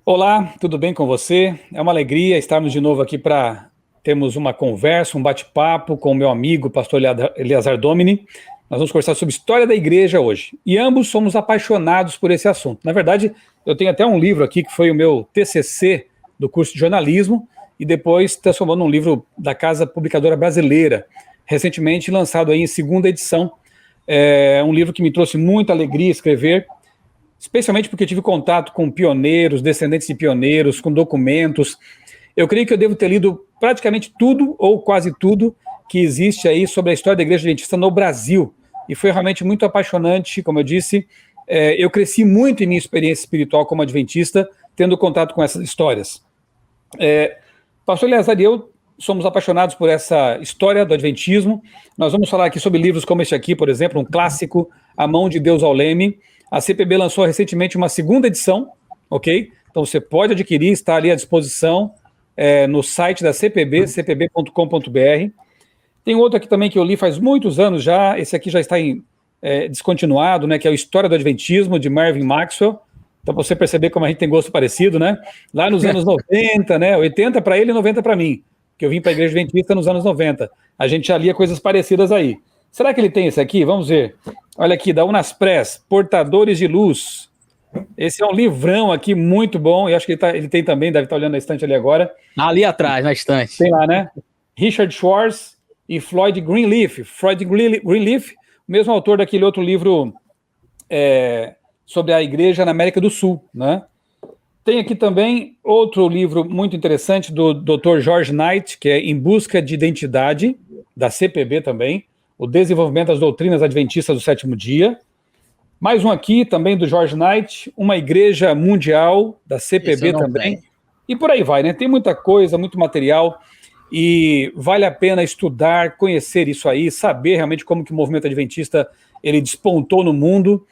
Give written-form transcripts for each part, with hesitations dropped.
Olá, tudo bem com você? É uma alegria estarmos de novo aqui para termos uma conversa, um bate-papo com o meu amigo, pastor Eleazar Domini. Nós vamos conversar sobre história da igreja hoje. E ambos somos apaixonados por esse assunto. Na verdade, eu tenho até um livro aqui que foi o meu TCC do curso de jornalismo e depois transformou num livro da Casa Publicadora Brasileira, recentemente lançado aí em segunda edição. É um livro que me trouxe muita alegria escrever, especialmente porque tive contato com pioneiros, descendentes de pioneiros, com documentos. Eu creio que eu devo ter lido praticamente tudo, ou quase tudo, que existe aí sobre a história da Igreja Adventista no Brasil. E foi realmente muito apaixonante, como eu disse. Eu cresci muito em minha experiência espiritual como adventista, tendo contato com essas histórias. Pastor Eleazar e eu somos apaixonados por essa história do adventismo. Nós vamos falar aqui sobre livros como este aqui, por exemplo, um clássico, A Mão de Deus ao Leme. A CPB lançou recentemente uma segunda edição, ok? Então você pode adquirir, está ali à disposição no site da CPB, cpb.com.br. Tem outro aqui também que eu li faz muitos anos já, esse aqui já está descontinuado, né? Que é o História do Adventismo, de Marvin Maxwell. Então você perceber como a gente tem gosto parecido, né? Lá nos anos 90, né? 80 para ele e 90 para mim, que eu vim para a Igreja Adventista nos anos 90. A gente já lia coisas parecidas aí. Será que ele tem esse aqui? Vamos ver. Olha aqui, da Unaspress, Portadores de Luz. Esse é um livrão aqui muito bom, e acho que ele tem também, deve estar olhando na estante ali agora. Ali atrás, na estante. Tem lá, né? Richard Schwartz e Floyd Greenleaf. Floyd Greenleaf, o mesmo autor daquele outro livro sobre a igreja na América do Sul, né? Tem aqui também outro livro muito interessante do Dr. George Knight, que é Em Busca de Identidade, da CPB também, o desenvolvimento das doutrinas adventistas do sétimo dia. Mais um aqui, também do George Knight, Uma Igreja Mundial, da CPB também. E por aí vai, né? Tem muita coisa, muito material, e vale a pena estudar, conhecer isso aí, saber realmente como que o movimento adventista ele despontou no mundo,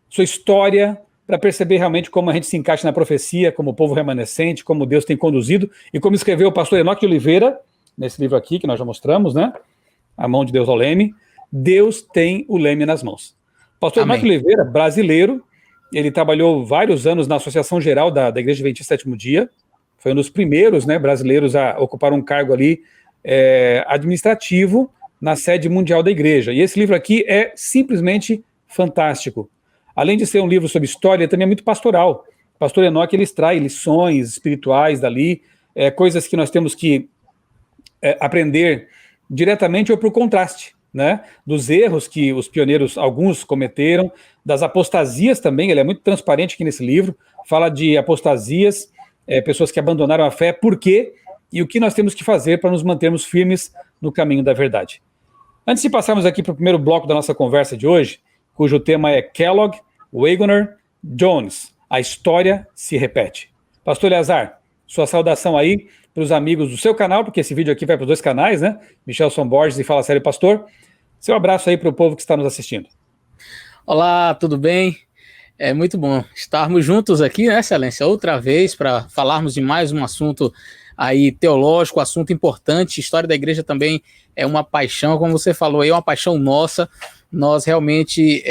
sua história, para perceber realmente como a gente se encaixa na profecia, como povo remanescente, como Deus tem conduzido, e como escreveu o pastor Enoque de Oliveira, nesse livro aqui, que nós já mostramos, né? A Mão de Deus ao Leme. Deus tem o leme nas mãos. Pastor Enoque de Oliveira, brasileiro, ele trabalhou vários anos na Associação Geral da Igreja Adventista Sétimo Dia, foi um dos primeiros, né, brasileiros a ocupar um cargo ali administrativo na sede mundial da igreja. E esse livro aqui é simplesmente fantástico. Além de ser um livro sobre história, também é muito pastoral. O pastor Enoque, ele extrai lições espirituais dali, coisas que nós temos que aprender diretamente ou por contraste, né? Dos erros que os pioneiros, alguns cometeram, das apostasias também, ele é muito transparente aqui nesse livro, fala de apostasias, pessoas que abandonaram a fé, por quê? E o que nós temos que fazer para nos mantermos firmes no caminho da verdade. Antes de passarmos aqui para o primeiro bloco da nossa conversa de hoje, cujo tema é Kellogg, Wagoner, Jones, a história se repete. Pastor Eleazar, sua saudação aí para os amigos do seu canal, porque esse vídeo aqui vai para os dois canais, né? Michelson Borges e Fala Sério Pastor. Seu abraço aí para o povo que está nos assistindo. Olá, tudo bem? É muito bom estarmos juntos aqui, né, Excelência? Outra vez para falarmos de mais um assunto aí teológico, assunto importante. História da igreja também é uma paixão, como você falou aí, é uma paixão nossa. Nós realmente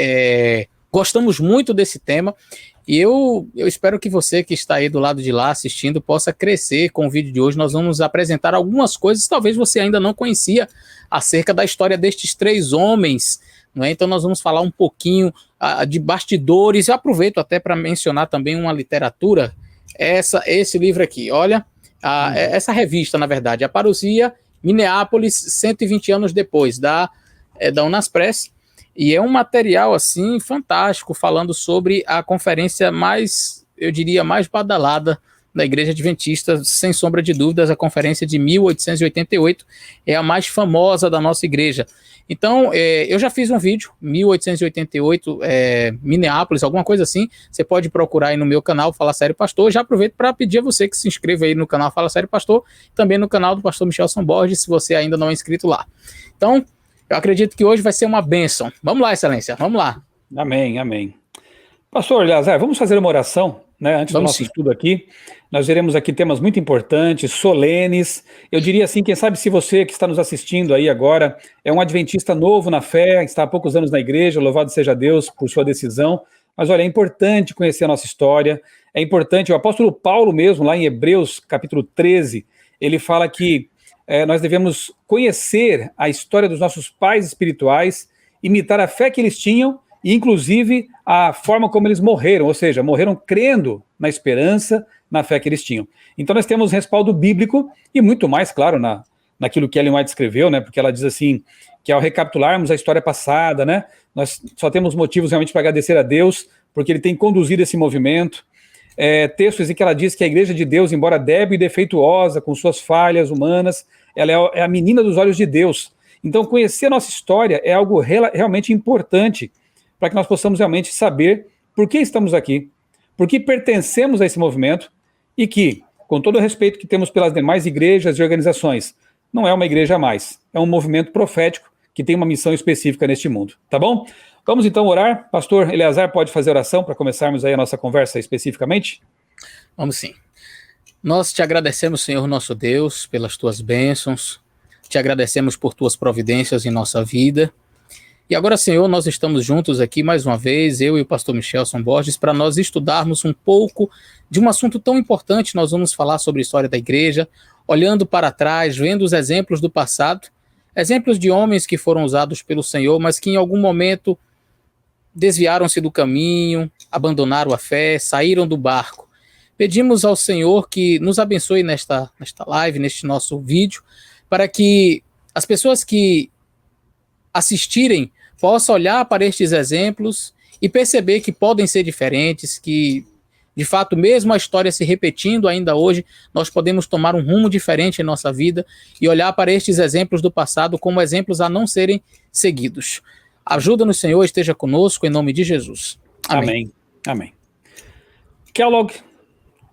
gostamos muito desse tema e eu espero que você que está aí do lado de lá assistindo possa crescer com o vídeo de hoje. Nós vamos apresentar algumas coisas que talvez você ainda não conhecia acerca da história destes três homens, não é? Então nós vamos falar um pouquinho de bastidores. Eu aproveito até para mencionar também uma literatura, esse livro aqui, olha, essa revista, na verdade, a Parousia, Minneapolis, 120 anos depois, da Unaspress. E é um material, assim, fantástico, falando sobre a conferência mais, eu diria, mais badalada da Igreja Adventista, sem sombra de dúvidas, a conferência de 1888 é a mais famosa da nossa igreja. Então, eu já fiz um vídeo, 1888, Minneapolis, alguma coisa assim, você pode procurar aí no meu canal, Fala Sério Pastor. Já aproveito para pedir a você que se inscreva aí no canal Fala Sério Pastor, também no canal do pastor Michelson Borges, se você ainda não é inscrito lá. Então, eu acredito que hoje vai ser uma bênção. Vamos lá, Excelência, vamos lá. Amém, amém. Pastor Eleazar, vamos fazer uma oração, né? Antes do nosso estudo aqui. Nós veremos aqui temas muito importantes, solenes. Eu diria assim, quem sabe se você que está nos assistindo aí agora é um adventista novo na fé, está há poucos anos na igreja, louvado seja Deus por sua decisão. Mas olha, é importante conhecer a nossa história, é importante, o apóstolo Paulo mesmo, lá em Hebreus capítulo 13, ele fala que nós devemos conhecer a história dos nossos pais espirituais, imitar a fé que eles tinham e, inclusive, a forma como eles morreram, ou seja, morreram crendo na esperança, na fé que eles tinham. Então nós temos respaldo bíblico e muito mais, claro, naquilo que Ellen White escreveu, né, porque ela diz assim, que ao recapitularmos a história passada, né, nós só temos motivos realmente para agradecer a Deus, porque ele tem conduzido esse movimento. Textos em que ela diz que a Igreja de Deus, embora débil e defeituosa, com suas falhas humanas, ela é a menina dos olhos de Deus. Então, conhecer a nossa história é algo realmente importante para que nós possamos realmente saber por que estamos aqui, por que pertencemos a esse movimento e que, com todo o respeito que temos pelas demais igrejas e organizações, não é uma igreja a mais, é um movimento profético que tem uma missão específica neste mundo, tá bom? Vamos então orar. Pastor Eleazar, pode fazer oração para começarmos aí a nossa conversa especificamente? Vamos sim. Nós te agradecemos, Senhor nosso Deus, pelas tuas bênçãos, te agradecemos por tuas providências em nossa vida. E agora, Senhor, nós estamos juntos aqui mais uma vez, eu e o pastor Michelson Borges, para nós estudarmos um pouco de um assunto tão importante. Nós vamos falar sobre a história da igreja, olhando para trás, vendo os exemplos do passado, exemplos de homens que foram usados pelo Senhor, mas que em algum momento desviaram-se do caminho, abandonaram a fé, saíram do barco. Pedimos ao Senhor que nos abençoe nesta live, neste nosso vídeo, para que as pessoas que assistirem possam olhar para estes exemplos e perceber que podem ser diferentes, que, de fato, mesmo a história se repetindo ainda hoje, nós podemos tomar um rumo diferente em nossa vida e olhar para estes exemplos do passado como exemplos a não serem seguidos. Ajuda-nos, Senhor, esteja conosco, em nome de Jesus. Amém. Amém. Kellogg,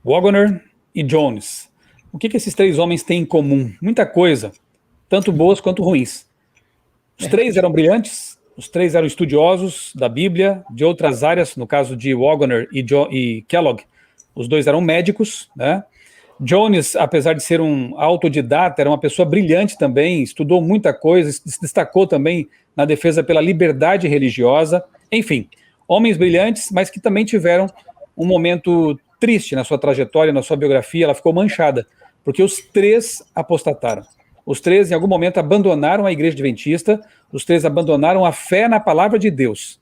Waggoner e Jones. O que esses três homens têm em comum? Muita coisa, tanto boas quanto ruins. Os três eram brilhantes, os três eram estudiosos da Bíblia, de outras áreas, no caso de Waggoner e Kellogg, os dois eram médicos, né? Jones, apesar de ser um autodidata, era uma pessoa brilhante também, estudou muita coisa, se destacou também na defesa pela liberdade religiosa. Enfim, homens brilhantes, mas que também tiveram um momento triste na sua trajetória, na sua biografia, ela ficou manchada, porque os três apostataram. Os três, em algum momento, abandonaram a Igreja Adventista, os três abandonaram a fé na palavra de Deus.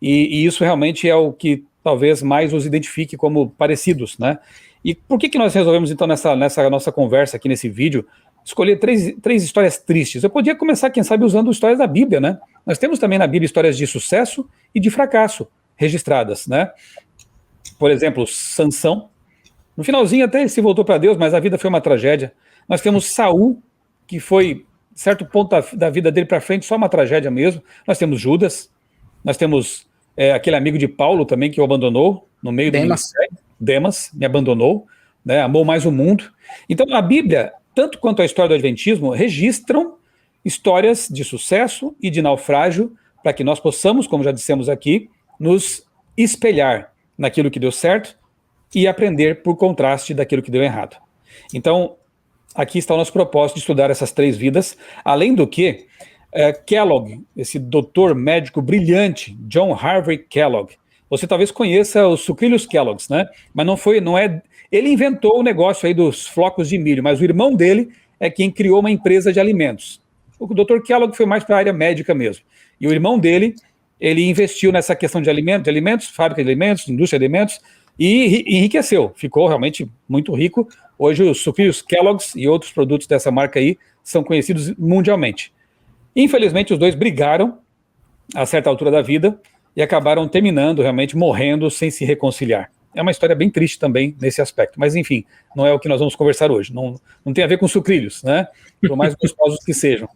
E isso realmente é o que talvez mais os identifique como parecidos, né? E por que nós resolvemos, então, nessa nossa conversa aqui, nesse vídeo, escolher três histórias tristes? Eu podia começar, quem sabe, usando histórias da Bíblia, né? Nós temos também na Bíblia histórias de sucesso e de fracasso registradas, né? Por exemplo, Sansão. No finalzinho até ele se voltou para Deus, mas a vida foi uma tragédia. Nós temos Saul, que foi, certo ponto da vida dele para frente, só uma tragédia mesmo. Nós temos Judas, nós temos aquele amigo de Paulo também que o abandonou no meio do ministério. Demas me abandonou, né, amou mais o mundo. Então a Bíblia, tanto quanto a história do Adventismo, registram histórias de sucesso e de naufrágio para que nós possamos, como já dissemos aqui, nos espelhar naquilo que deu certo e aprender por contraste daquilo que deu errado. Então, aqui está o nosso propósito de estudar essas três vidas, além do que Kellogg, esse doutor médico brilhante, John Harvey Kellogg, você talvez conheça os sucrilhos Kellogg's, né? Mas não é. Ele inventou o negócio aí dos flocos de milho, mas o irmão dele é quem criou uma empresa de alimentos. O Dr. Kellogg foi mais para a área médica mesmo. E o irmão dele, ele investiu nessa questão de alimentos, fábrica de alimentos, indústria de alimentos, e enriqueceu. Ficou realmente muito rico. Hoje os sucrilhos Kellogg's e outros produtos dessa marca aí são conhecidos mundialmente. Infelizmente, os dois brigaram a certa altura da vida e acabaram terminando, realmente morrendo sem se reconciliar. É uma história bem triste também nesse aspecto, mas enfim, não é o que nós vamos conversar hoje, não tem a ver com sucrilhos, né? Por mais gostosos que sejam.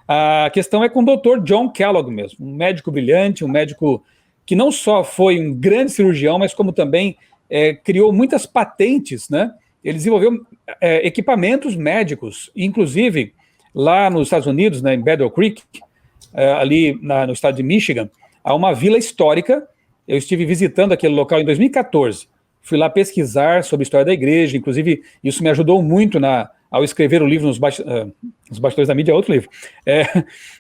A questão é com o Dr. John Kellogg mesmo, um médico brilhante, um médico que não só foi um grande cirurgião, mas como também criou muitas patentes, né? Ele desenvolveu equipamentos médicos, inclusive lá nos Estados Unidos, né, em Battle Creek, ali no estado de Michigan, há uma vila histórica. Eu estive visitando aquele local em 2014. Fui lá pesquisar sobre a história da igreja, inclusive isso me ajudou muito ao escrever o livro Os Bastidores da Mídia, é outro livro.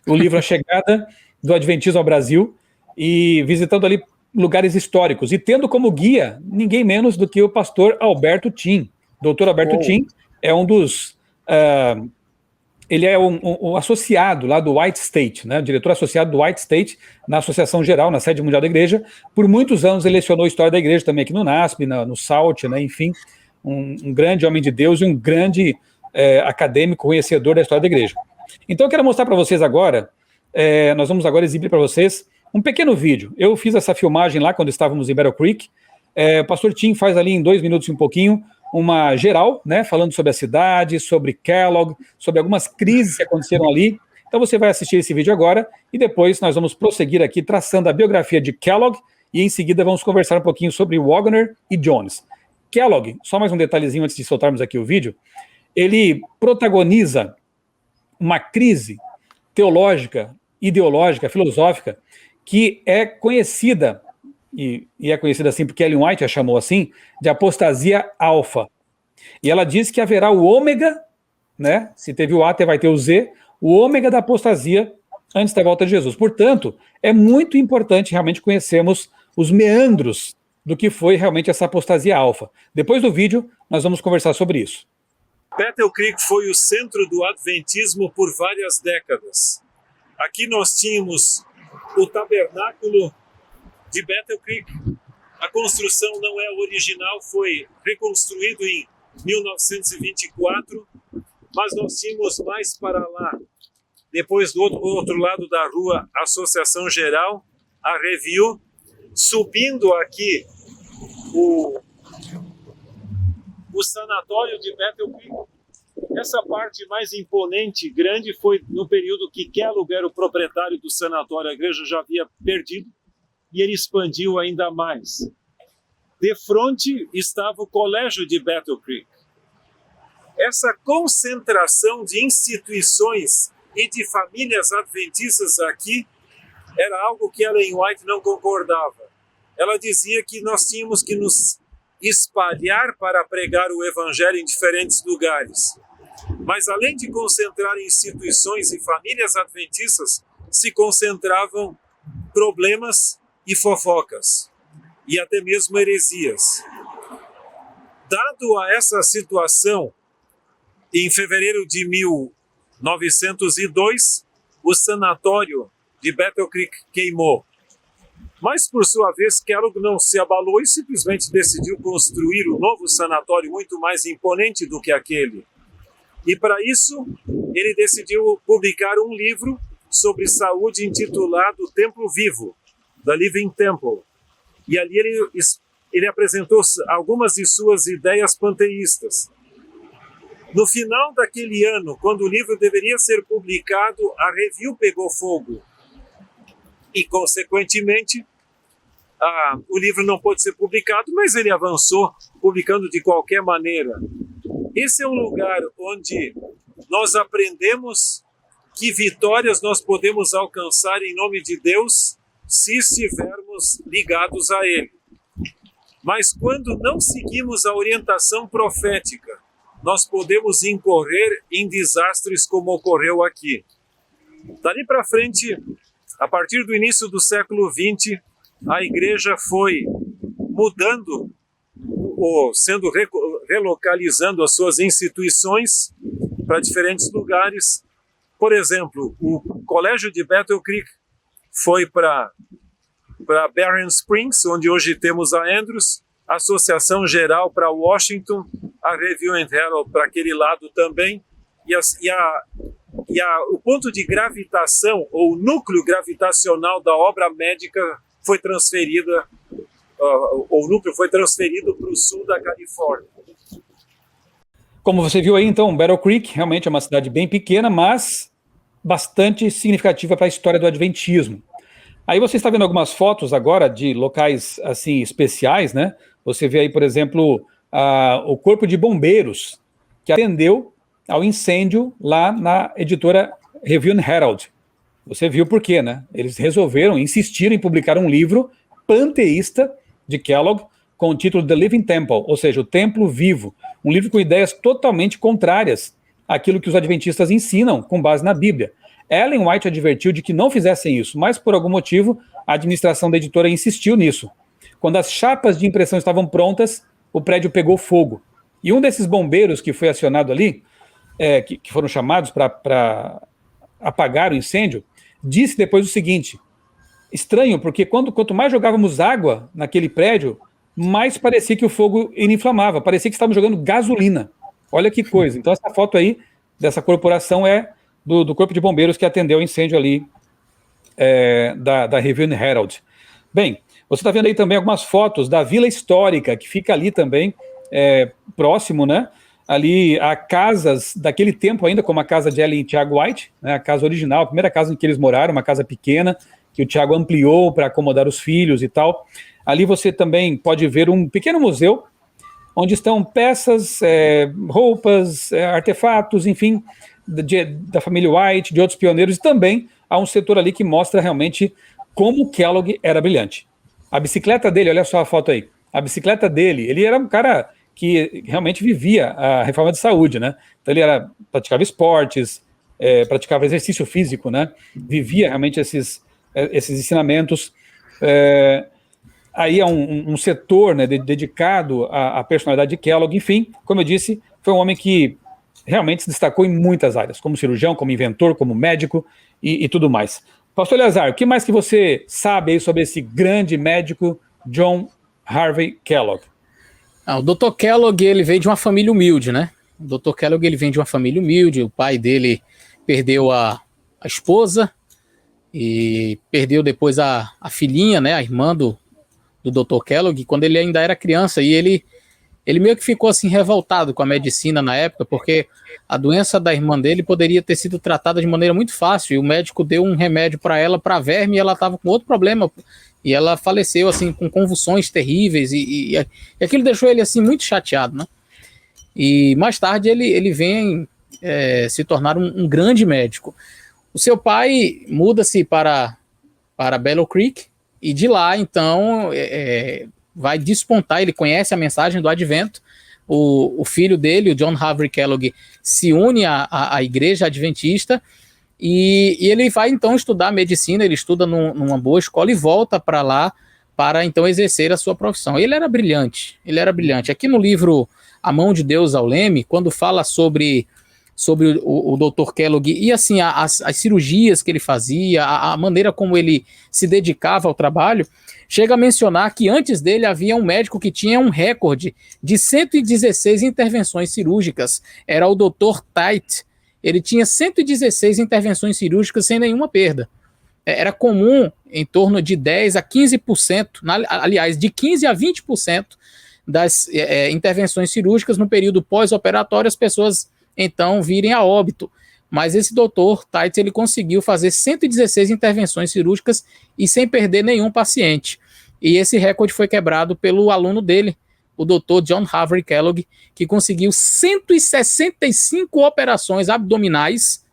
O livro A Chegada do Adventismo ao Brasil, e visitando ali lugares históricos, e tendo como guia ninguém menos do que o pastor Alberto Tim. Doutor Alberto Tim é um dos... ele é um associado lá do White State, né, o diretor associado do White State, na Associação Geral, na Sede Mundial da Igreja. Por muitos anos ele lecionou História da Igreja também aqui no NASP, no SALT, né, enfim, um grande homem de Deus e um grande acadêmico conhecedor da História da Igreja. Então eu quero mostrar para vocês agora, nós vamos agora exibir para vocês um pequeno vídeo. Eu fiz essa filmagem lá quando estávamos em Battle Creek. O pastor Tim faz ali em 2 minutos e um pouquinho uma geral, né, falando sobre a cidade, sobre Kellogg, sobre algumas crises que aconteceram ali. Então você vai assistir esse vídeo agora e depois nós vamos prosseguir aqui traçando a biografia de Kellogg e em seguida vamos conversar um pouquinho sobre Waggoner e Jones. Kellogg, só mais um detalhezinho antes de soltarmos aqui o vídeo, ele protagoniza uma crise teológica, ideológica, filosófica, que é conhecida, e é conhecida assim porque Ellen White a chamou assim, de apostasia alfa. E ela diz que haverá o ômega, né? Se teve o A, vai ter o Z, o ômega da apostasia antes da volta de Jesus. Portanto, é muito importante realmente conhecermos os meandros do que foi realmente essa apostasia alfa. Depois do vídeo, nós vamos conversar sobre isso. Battle Creek foi o centro do adventismo por várias décadas. Aqui nós tínhamos o tabernáculo de Battle Creek. A construção não é original, foi reconstruído em 1924, mas nós tínhamos mais para lá, depois do outro lado da rua, a Associação Geral, a Review, subindo aqui o sanatório de Battle Creek. Essa parte mais imponente, grande, foi no período que Kellogg era o proprietário do sanatório. A igreja já havia perdido e ele expandiu ainda mais. De frente estava o colégio de Battle Creek. Essa concentração de instituições e de famílias adventistas aqui era algo que Ellen White não concordava. Ela dizia que nós tínhamos que nos espalhar para pregar o evangelho em diferentes lugares. Mas além de concentrar instituições e famílias adventistas, se concentravam problemas e fofocas, e até mesmo heresias. Dado a essa situação, em fevereiro de 1902, o sanatório de Battle Creek queimou. Mas, por sua vez, Kellogg não se abalou e simplesmente decidiu construir um novo sanatório muito mais imponente do que aquele. E, para isso, ele decidiu publicar um livro sobre saúde intitulado Templo Vivo, The Living Temple. E ali ele apresentou algumas de suas ideias panteístas. No final daquele ano, quando o livro deveria ser publicado, a Review pegou fogo. E, consequentemente, o livro não pôde ser publicado, mas ele avançou, publicando de qualquer maneira. Esse é um lugar onde nós aprendemos que vitórias nós podemos alcançar em nome de Deus se estivermos ligados a Ele. Mas quando não seguimos a orientação profética, nós podemos incorrer em desastres como ocorreu aqui. Dali para frente, a partir do início do século XX, a igreja foi mudando, ou relocalizando as suas instituições para diferentes lugares. Por exemplo, o colégio de Battle Creek foi para Barren Springs, onde hoje temos a Andrews, a Associação Geral para Washington, a Review and Herald para aquele lado também, o ponto de gravitação, ou o núcleo gravitacional da obra médica foi transferida, o núcleo foi transferido para o sul da Califórnia. Como você viu aí, então, Battle Creek realmente é uma cidade bem pequena, mas bastante significativa para a história do Adventismo. Aí você está vendo algumas fotos agora de locais assim especiais, né? Você vê aí, por exemplo, o Corpo de Bombeiros, que atendeu ao incêndio lá na editora Review and Herald. Você viu por quê, né? Eles resolveram, insistiram em publicar um livro panteísta de Kellogg com o título The Living Temple, ou seja, o Templo Vivo. Um livro com ideias totalmente contrárias àquilo que os adventistas ensinam com base na Bíblia. Ellen White advertiu de que não fizessem isso, mas por algum motivo a administração da editora insistiu nisso. Quando as chapas de impressão estavam prontas, o prédio pegou fogo. E um desses bombeiros que foi acionado ali, que foram chamados para apagar o incêndio, disse depois o seguinte: estranho, porque quanto mais jogávamos água naquele prédio, mais parecia que o fogo inflamava, parecia que estávamos jogando gasolina. Olha que coisa. Então essa foto aí dessa corporação é do Corpo de Bombeiros que atendeu o incêndio ali da Review and Herald. Bem, você está vendo aí também algumas fotos da Vila Histórica, que fica ali também, próximo, né? Ali há casas daquele tempo ainda, como a casa de Ellen e Tiago White, né, a casa original, a primeira casa em que eles moraram, uma casa pequena, que o Tiago ampliou para acomodar os filhos e tal. Ali você também pode ver um pequeno museu, onde estão peças, roupas, artefatos, enfim, da família White, de outros pioneiros, e também há um setor ali que mostra realmente como Kellogg era brilhante. A bicicleta dele, olha só a foto aí, a bicicleta dele, ele era um cara que realmente vivia a reforma de saúde, né? Então ele praticava esportes, praticava exercício físico, né? Vivia realmente esses ensinamentos. Aí há um setor, né, dedicado à personalidade de Kellogg. Enfim, como eu disse, foi um homem que realmente se destacou em muitas áreas, como cirurgião, como inventor, como médico e tudo mais. Pastor Eleazar, o que mais que você sabe aí sobre esse grande médico John Harvey Kellogg? O Dr. Kellogg, ele veio de uma família humilde, né? O Dr. Kellogg, ele vem de uma família humilde, o pai dele perdeu a esposa e perdeu depois a filhinha, né, a irmã do Dr. Kellogg, quando ele ainda era criança, e ele meio que ficou assim revoltado com a medicina na época, porque a doença da irmã dele poderia ter sido tratada de maneira muito fácil, e o médico deu um remédio para ela, para verme, e ela estava com outro problema, e ela faleceu assim com convulsões terríveis, e aquilo deixou ele assim muito chateado, né? E mais tarde ele vem se tornar um grande médico. O seu pai muda-se para Battle Creek, e de lá, então, vai despontar, ele conhece a mensagem do advento, o filho dele, o John Harvey Kellogg, se une à igreja adventista, e ele vai, então, estudar medicina, ele estuda numa boa escola e volta para lá para, então, exercer a sua profissão. Ele era brilhante. Aqui no livro A Mão de Deus ao Leme, quando fala sobre o Dr. Kellogg e assim as cirurgias que ele fazia, a maneira como ele se dedicava ao trabalho, chega a mencionar que antes dele havia um médico que tinha um recorde de 116 intervenções cirúrgicas, era o Dr. Tite. Ele tinha 116 intervenções cirúrgicas sem nenhuma perda. Era comum em torno de 10 a 15%, aliás, de 15 a 20% das intervenções cirúrgicas no período pós-operatório, as pessoas então virem a óbito. Mas esse doutor Tite, ele conseguiu fazer 116 intervenções cirúrgicas e sem perder nenhum paciente. E esse recorde foi quebrado pelo aluno dele, o Dr. John Harvey Kellogg, que conseguiu 165 operações abdominais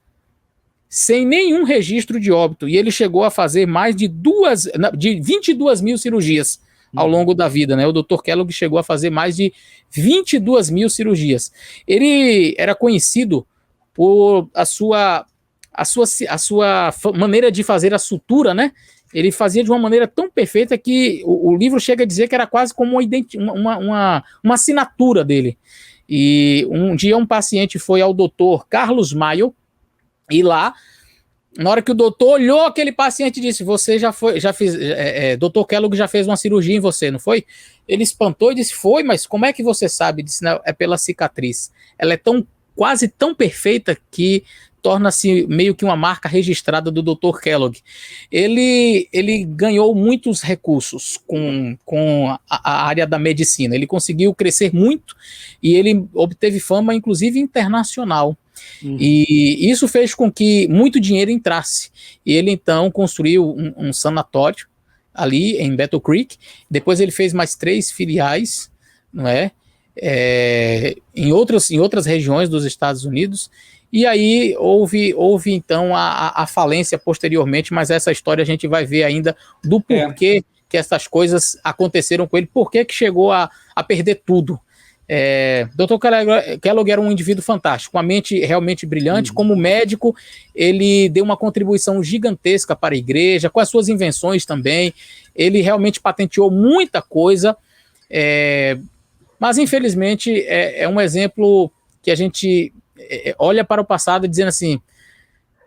sem nenhum registro de óbito. E ele chegou a fazer mais de 22 mil cirurgias ao longo da vida, né? O Dr. Kellogg chegou a fazer mais de 22 mil cirurgias. Ele era conhecido por a sua maneira de fazer a sutura, né? Ele fazia de uma maneira tão perfeita que o livro chega a dizer que era quase como uma assinatura dele. E um dia um paciente foi ao Dr. Carlos Mayo, e lá, na hora que o doutor olhou aquele paciente e disse: você Dr. Kellogg já fez uma cirurgia em você, não foi? Ele espantou e disse: foi, mas como é que você sabe? Disse: não, é pela cicatriz. Ela é quase tão perfeita que torna-se meio que uma marca registrada do Dr. Kellogg. Ele ganhou muitos recursos com a área da medicina. Ele conseguiu crescer muito e ele obteve fama, inclusive, internacional. E isso fez com que muito dinheiro entrasse. E ele, então, construiu um sanatório ali em Battle Creek. Depois ele fez mais 3 filiais, não é? Em outras regiões dos Estados Unidos. E aí houve então a falência posteriormente, mas essa história a gente vai ver ainda do porquê que essas coisas aconteceram com ele, por que chegou a perder tudo. Dr. Kellogg era um indivíduo fantástico, uma mente realmente brilhante. Como médico, ele deu uma contribuição gigantesca para a igreja, com as suas invenções também. Ele realmente patenteou muita coisa, mas infelizmente é um exemplo que a gente olha para o passado dizendo assim,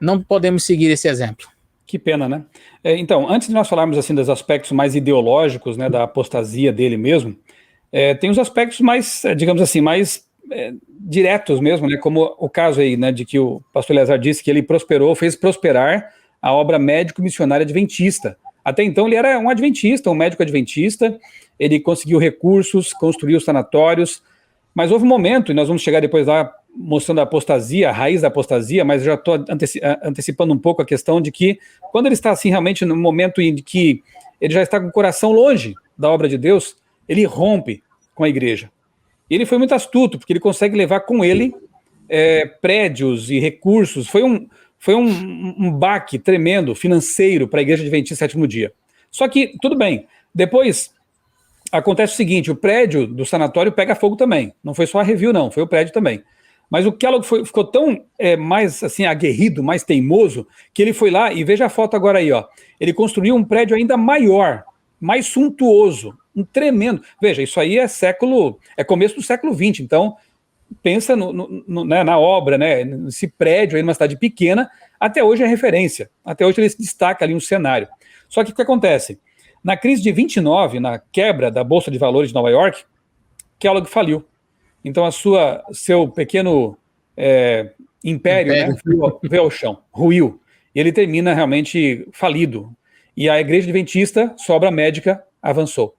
não podemos seguir esse exemplo. Que pena, né? Então, antes de nós falarmos assim dos aspectos mais ideológicos, né, da apostasia dele mesmo, tem os aspectos mais, digamos assim, mais diretos mesmo, né, como o caso aí, né, de que o pastor Eleazar disse que ele prosperou, fez prosperar a obra médico-missionária adventista. Até então ele era um adventista, um médico adventista, ele conseguiu recursos, construiu sanatórios, mas houve um momento, e nós vamos chegar depois lá mostrando a apostasia, a raiz da apostasia, mas já estou antecipando um pouco a questão de que quando ele está assim realmente no momento em que ele já está com o coração longe da obra de Deus, ele rompe com a igreja. E ele foi muito astuto, porque ele consegue levar com ele prédios e recursos. Foi um baque tremendo financeiro para a Igreja Adventista Sétimo Dia. Só que, tudo bem, depois acontece o seguinte, o prédio do sanatório pega fogo também. Não foi só a review, não, foi o prédio também. Mas o Kellogg ficou tão mais assim, aguerrido, mais teimoso, que ele foi lá, e veja a foto agora aí, ó. Ele construiu um prédio ainda maior, mais suntuoso, um tremendo. Veja, isso aí é começo do século XX, então pensa né, na obra, né, nesse prédio aí numa cidade pequena, até hoje é referência, até hoje ele se destaca ali no cenário. Só que o que acontece? Na crise de 29, na quebra da Bolsa de Valores de Nova York, Kellogg faliu. Então seu pequeno império. Né, veio ao chão, ruiu. E ele termina realmente falido. E a Igreja Adventista, sua obra médica, avançou.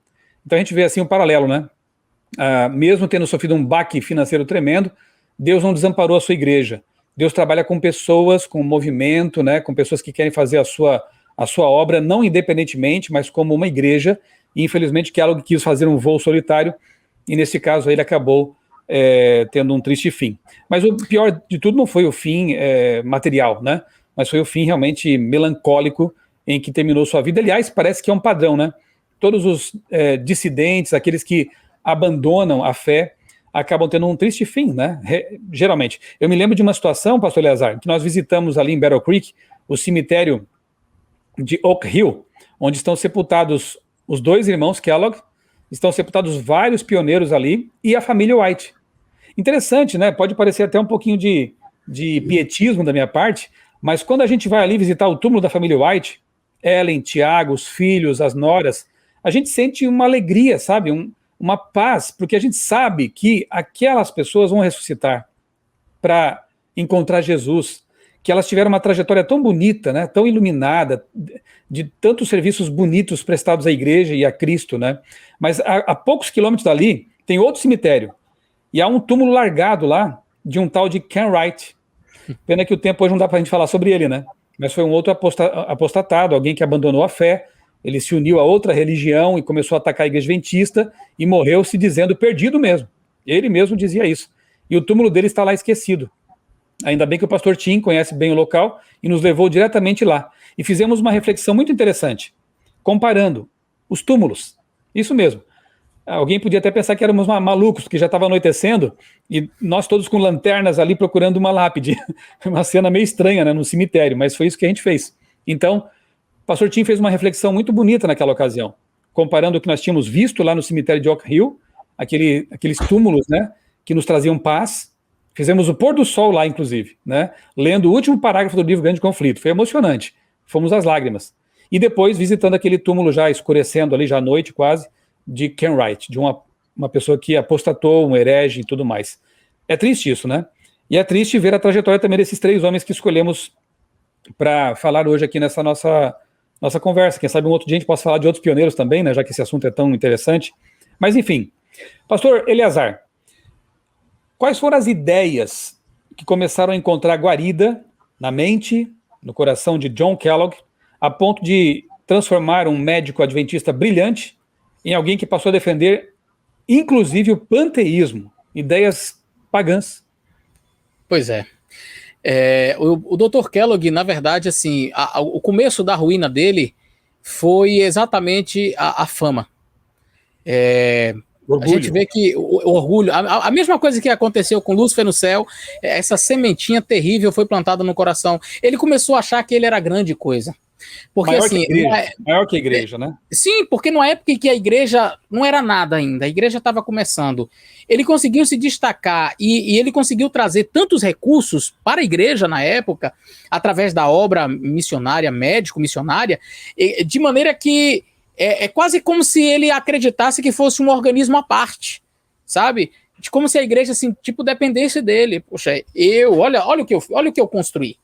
Então a gente vê assim um paralelo, né? Mesmo tendo sofrido um baque financeiro tremendo, Deus não desamparou a sua igreja. Deus trabalha com pessoas, com movimento, né? Com pessoas que querem fazer a sua obra, não independentemente, mas como uma igreja. E infelizmente Kellogg quis fazer um voo solitário, e nesse caso ele acabou tendo um triste fim. Mas o pior de tudo não foi o fim material, né? Mas foi o fim realmente melancólico em que terminou sua vida. Aliás, parece que é um padrão, né? Todos os dissidentes, aqueles que abandonam a fé, acabam tendo um triste fim, né? Geralmente. Eu me lembro de uma situação, pastor Eleazar, que nós visitamos ali em Battle Creek, o cemitério de Oak Hill, onde estão sepultados os dois irmãos Kellogg, estão sepultados vários pioneiros ali, e a família White. Interessante, né? Pode parecer até um pouquinho de pietismo da minha parte, mas quando a gente vai ali visitar o túmulo da família White, Ellen, Tiago, os filhos, as noras, a gente sente uma alegria, sabe? Uma paz, porque a gente sabe que aquelas pessoas vão ressuscitar para encontrar Jesus, que elas tiveram uma trajetória tão bonita, né? Tão iluminada, de tantos serviços bonitos prestados à igreja e a Cristo, né? Mas a poucos quilômetros dali tem outro cemitério, e há um túmulo largado lá de um tal de Ken Wright. Pena que o tempo hoje não dá para a gente falar sobre ele, né? Mas foi um outro apostatado, alguém que abandonou a fé, ele se uniu a outra religião e começou a atacar a igreja adventista e morreu se dizendo perdido mesmo. Ele mesmo dizia isso. E o túmulo dele está lá esquecido. Ainda bem que o pastor Tim conhece bem o local e nos levou diretamente lá. E fizemos uma reflexão muito interessante, comparando os túmulos. Isso mesmo. Alguém podia até pensar que éramos malucos, porque já estava anoitecendo, e nós todos com lanternas ali procurando uma lápide. Uma cena meio estranha, né, no cemitério, mas foi isso que a gente fez. Então, o pastor Tim fez uma reflexão muito bonita naquela ocasião, comparando o que nós tínhamos visto lá no cemitério de Oak Hill, aqueles túmulos, né, que nos traziam paz. Fizemos o pôr do sol lá, inclusive, né, lendo o último parágrafo do livro Grande Conflito. Foi emocionante, fomos às lágrimas. E depois visitando aquele túmulo já escurecendo ali, já à noite quase, de Ken Wright, de uma pessoa que apostatou, um herege e tudo mais. É triste isso, né? E é triste ver a trajetória também desses três homens que escolhemos para falar hoje aqui nessa nossa conversa. Quem sabe um outro dia a gente possa falar de outros pioneiros também, né? Já que esse assunto é tão interessante. Mas enfim, pastor Eleazar, quais foram as ideias que começaram a encontrar guarida na mente, no coração de John Kellogg, a ponto de transformar um médico adventista brilhante em alguém que passou a defender, inclusive, o panteísmo, ideias pagãs? Pois é. O Dr. Kellogg, na verdade, assim, o começo da ruína dele foi exatamente a fama. Orgulho. A gente vê que o orgulho, a mesma coisa que aconteceu com Lúcifer no céu, essa sementinha terrível foi plantada no coração. Ele começou a achar que ele era grande coisa. Porque Maior assim, que a igreja, maior que a igreja, né? sim, porque numa época em que a igreja não era nada ainda, a igreja estava começando. Ele conseguiu se destacar e ele conseguiu trazer tantos recursos para a igreja na época, através da obra missionária, médico-missionária, de maneira que é quase como se ele acreditasse que fosse um organismo à parte, sabe? Como se a igreja, assim, tipo, dependesse dele. Poxa, olha o que eu construí.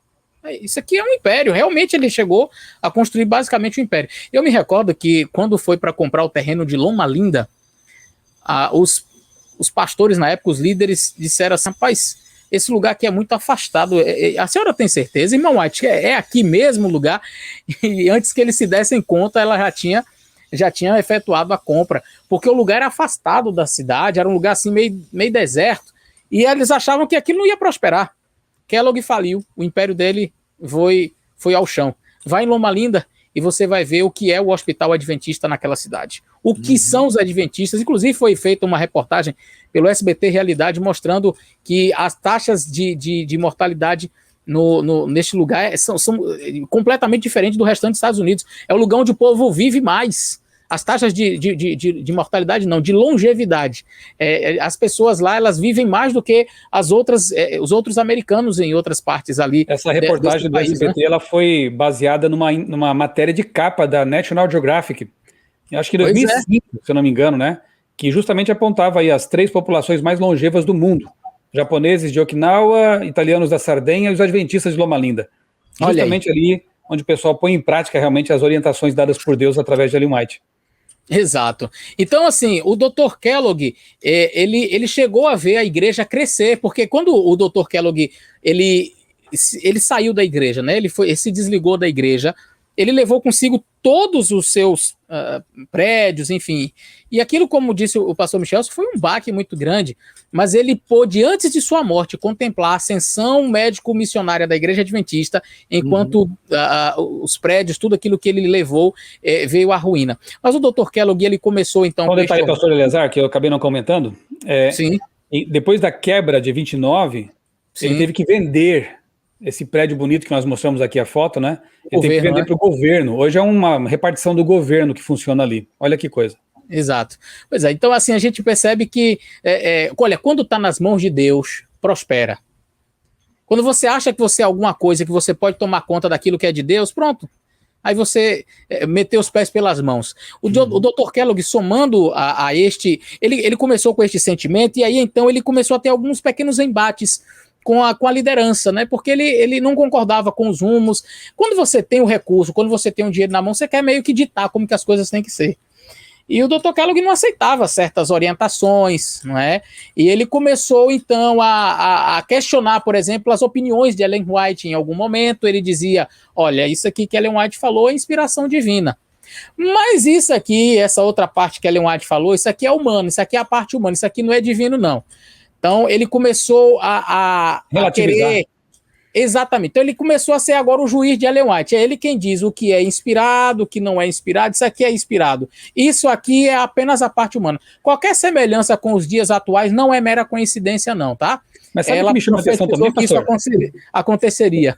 Isso aqui é um império. Realmente ele chegou a construir basicamente um império. Eu me recordo que quando foi para comprar o terreno de Loma Linda, os pastores na época, os líderes, disseram assim: rapaz, esse lugar aqui é muito afastado. A senhora tem certeza, irmão White, é aqui mesmo o lugar? E antes que eles se dessem conta, ela já tinha efetuado a compra, porque o lugar era afastado da cidade, era um lugar assim meio deserto, e eles achavam que aquilo não ia prosperar. Kellogg faliu, o império dele foi ao chão. Vai em Loma Linda e você vai ver o que é o hospital adventista naquela cidade. O que são os adventistas. Inclusive foi feita uma reportagem pelo SBT Realidade mostrando que as taxas de mortalidade neste lugar são completamente diferentes do restante dos Estados Unidos. É o lugar onde o povo vive mais. As taxas de mortalidade não, de longevidade. As pessoas lá, elas vivem mais do que os outros americanos em outras partes ali. Essa reportagem do SBT, né? Ela foi baseada numa matéria de capa da National Geographic, acho que em 2005, se eu não me engano, né? Que justamente apontava aí as 3 populações mais longevas do mundo: japoneses de Okinawa, italianos da Sardenha e os adventistas de Loma Linda. Justamente ali onde o pessoal põe em prática realmente as orientações dadas por Deus através de Ellen White. Exato. Então, assim, o Dr. Kellogg, ele chegou a ver a igreja crescer, porque quando o Dr. Kellogg, ele saiu da igreja, né? Ele se desligou da igreja, ele levou consigo todos os seus prédios, enfim. E aquilo, como disse o pastor Michel, foi um baque muito grande, mas ele pôde, antes de sua morte, contemplar a ascensão médico-missionária da Igreja Adventista, enquanto os prédios, tudo aquilo que ele levou, veio à ruína. Mas o Dr. Kellogg, ele começou, então... Um detalhe, pastor Eleazar, que eu acabei não comentando, Sim. Depois da quebra de 29, sim, ele teve que vender esse prédio bonito que nós mostramos aqui a foto, né? Ele teve que vender para o governo. Hoje é uma repartição do governo que funciona ali. Olha que coisa. Exato. Pois é, então assim, a gente percebe que, olha, quando está nas mãos de Deus, prospera. Quando você acha que você é alguma coisa, que você pode tomar conta daquilo que é de Deus, pronto. Aí você meteu os pés pelas mãos. O Dr. Kellogg, somando a este, ele começou com este sentimento, e aí então ele começou a ter alguns pequenos embates com a liderança, né? Porque ele não concordava com os rumos. Quando você tem o recurso, quando você tem o dinheiro na mão, você quer meio que ditar como que as coisas têm que ser. E o Dr. Kellogg não aceitava certas orientações, não é? E ele começou, então, a questionar, por exemplo, as opiniões de Ellen White. Em algum momento ele dizia: olha, isso aqui que Ellen White falou é inspiração divina. Mas isso aqui, essa outra parte que Ellen White falou, isso aqui é humano, isso aqui é a parte humana, isso aqui não é divino, não. Então, ele começou a querer... Exatamente. Então, ele começou a ser agora o juiz de Ellen White. É ele quem diz o que é inspirado, o que não é inspirado. Isso aqui é inspirado. Isso aqui é apenas a parte humana. Qualquer semelhança com os dias atuais não é mera coincidência, não, tá? Mas sabe o que me chama a atenção também, pastor? Que isso aconteceria.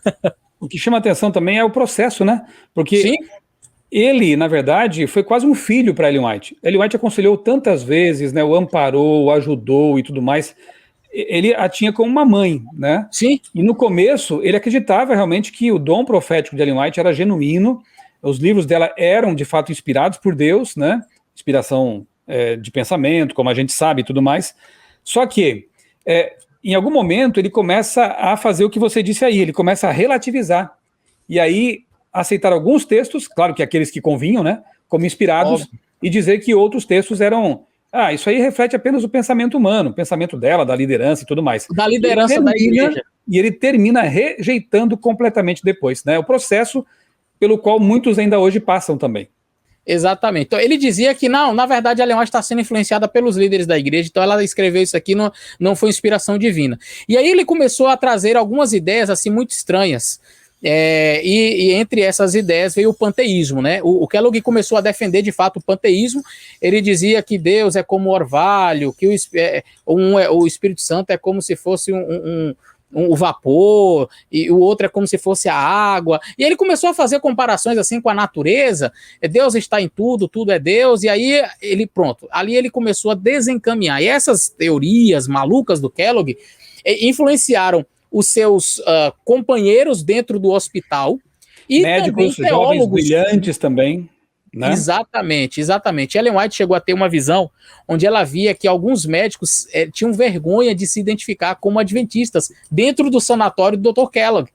O que chama a atenção também é o processo, né? Porque... Sim. Ele, na verdade, foi quase um filho para Ellen White. Ellen White aconselhou tantas vezes, né, o amparou, o ajudou e tudo mais. Ele a tinha como uma mãe, né? Sim. E no começo, ele acreditava realmente que o dom profético de Ellen White era genuíno, os livros dela eram, de fato, inspirados por Deus, né? Inspiração de pensamento, como a gente sabe e tudo mais. Só que, em algum momento, ele começa a fazer o que você disse aí, ele começa a relativizar. E aí... aceitar alguns textos, claro que aqueles que convinham, né, como inspirados, e dizer que outros textos eram, isso aí reflete apenas o pensamento humano, o pensamento dela, da liderança e tudo mais. Da liderança da igreja. E ele termina rejeitando completamente depois, né, o processo pelo qual muitos ainda hoje passam também. Exatamente. Então, ele dizia que, não, na verdade, a Ellen White está sendo influenciada pelos líderes da igreja, então ela escreveu isso aqui, não foi inspiração divina. E aí ele começou a trazer algumas ideias, assim, muito estranhas. E entre essas ideias veio o panteísmo, né? O Kellogg começou a defender de fato o panteísmo. Ele dizia que Deus é como o orvalho, que o Espírito Santo é como se fosse o vapor, e o outro é como se fosse a água. E ele começou a fazer comparações assim com a natureza. Deus está em tudo, tudo é Deus. E aí ali ele começou a desencaminhar. E essas teorias malucas do Kellogg influenciaram os seus companheiros dentro do hospital e médicos, também jovens teólogos brilhantes também, né? Exatamente. Ellen White chegou a ter uma visão onde ela via que alguns médicos tinham vergonha de se identificar como adventistas dentro do sanatório do Dr. Kellogg.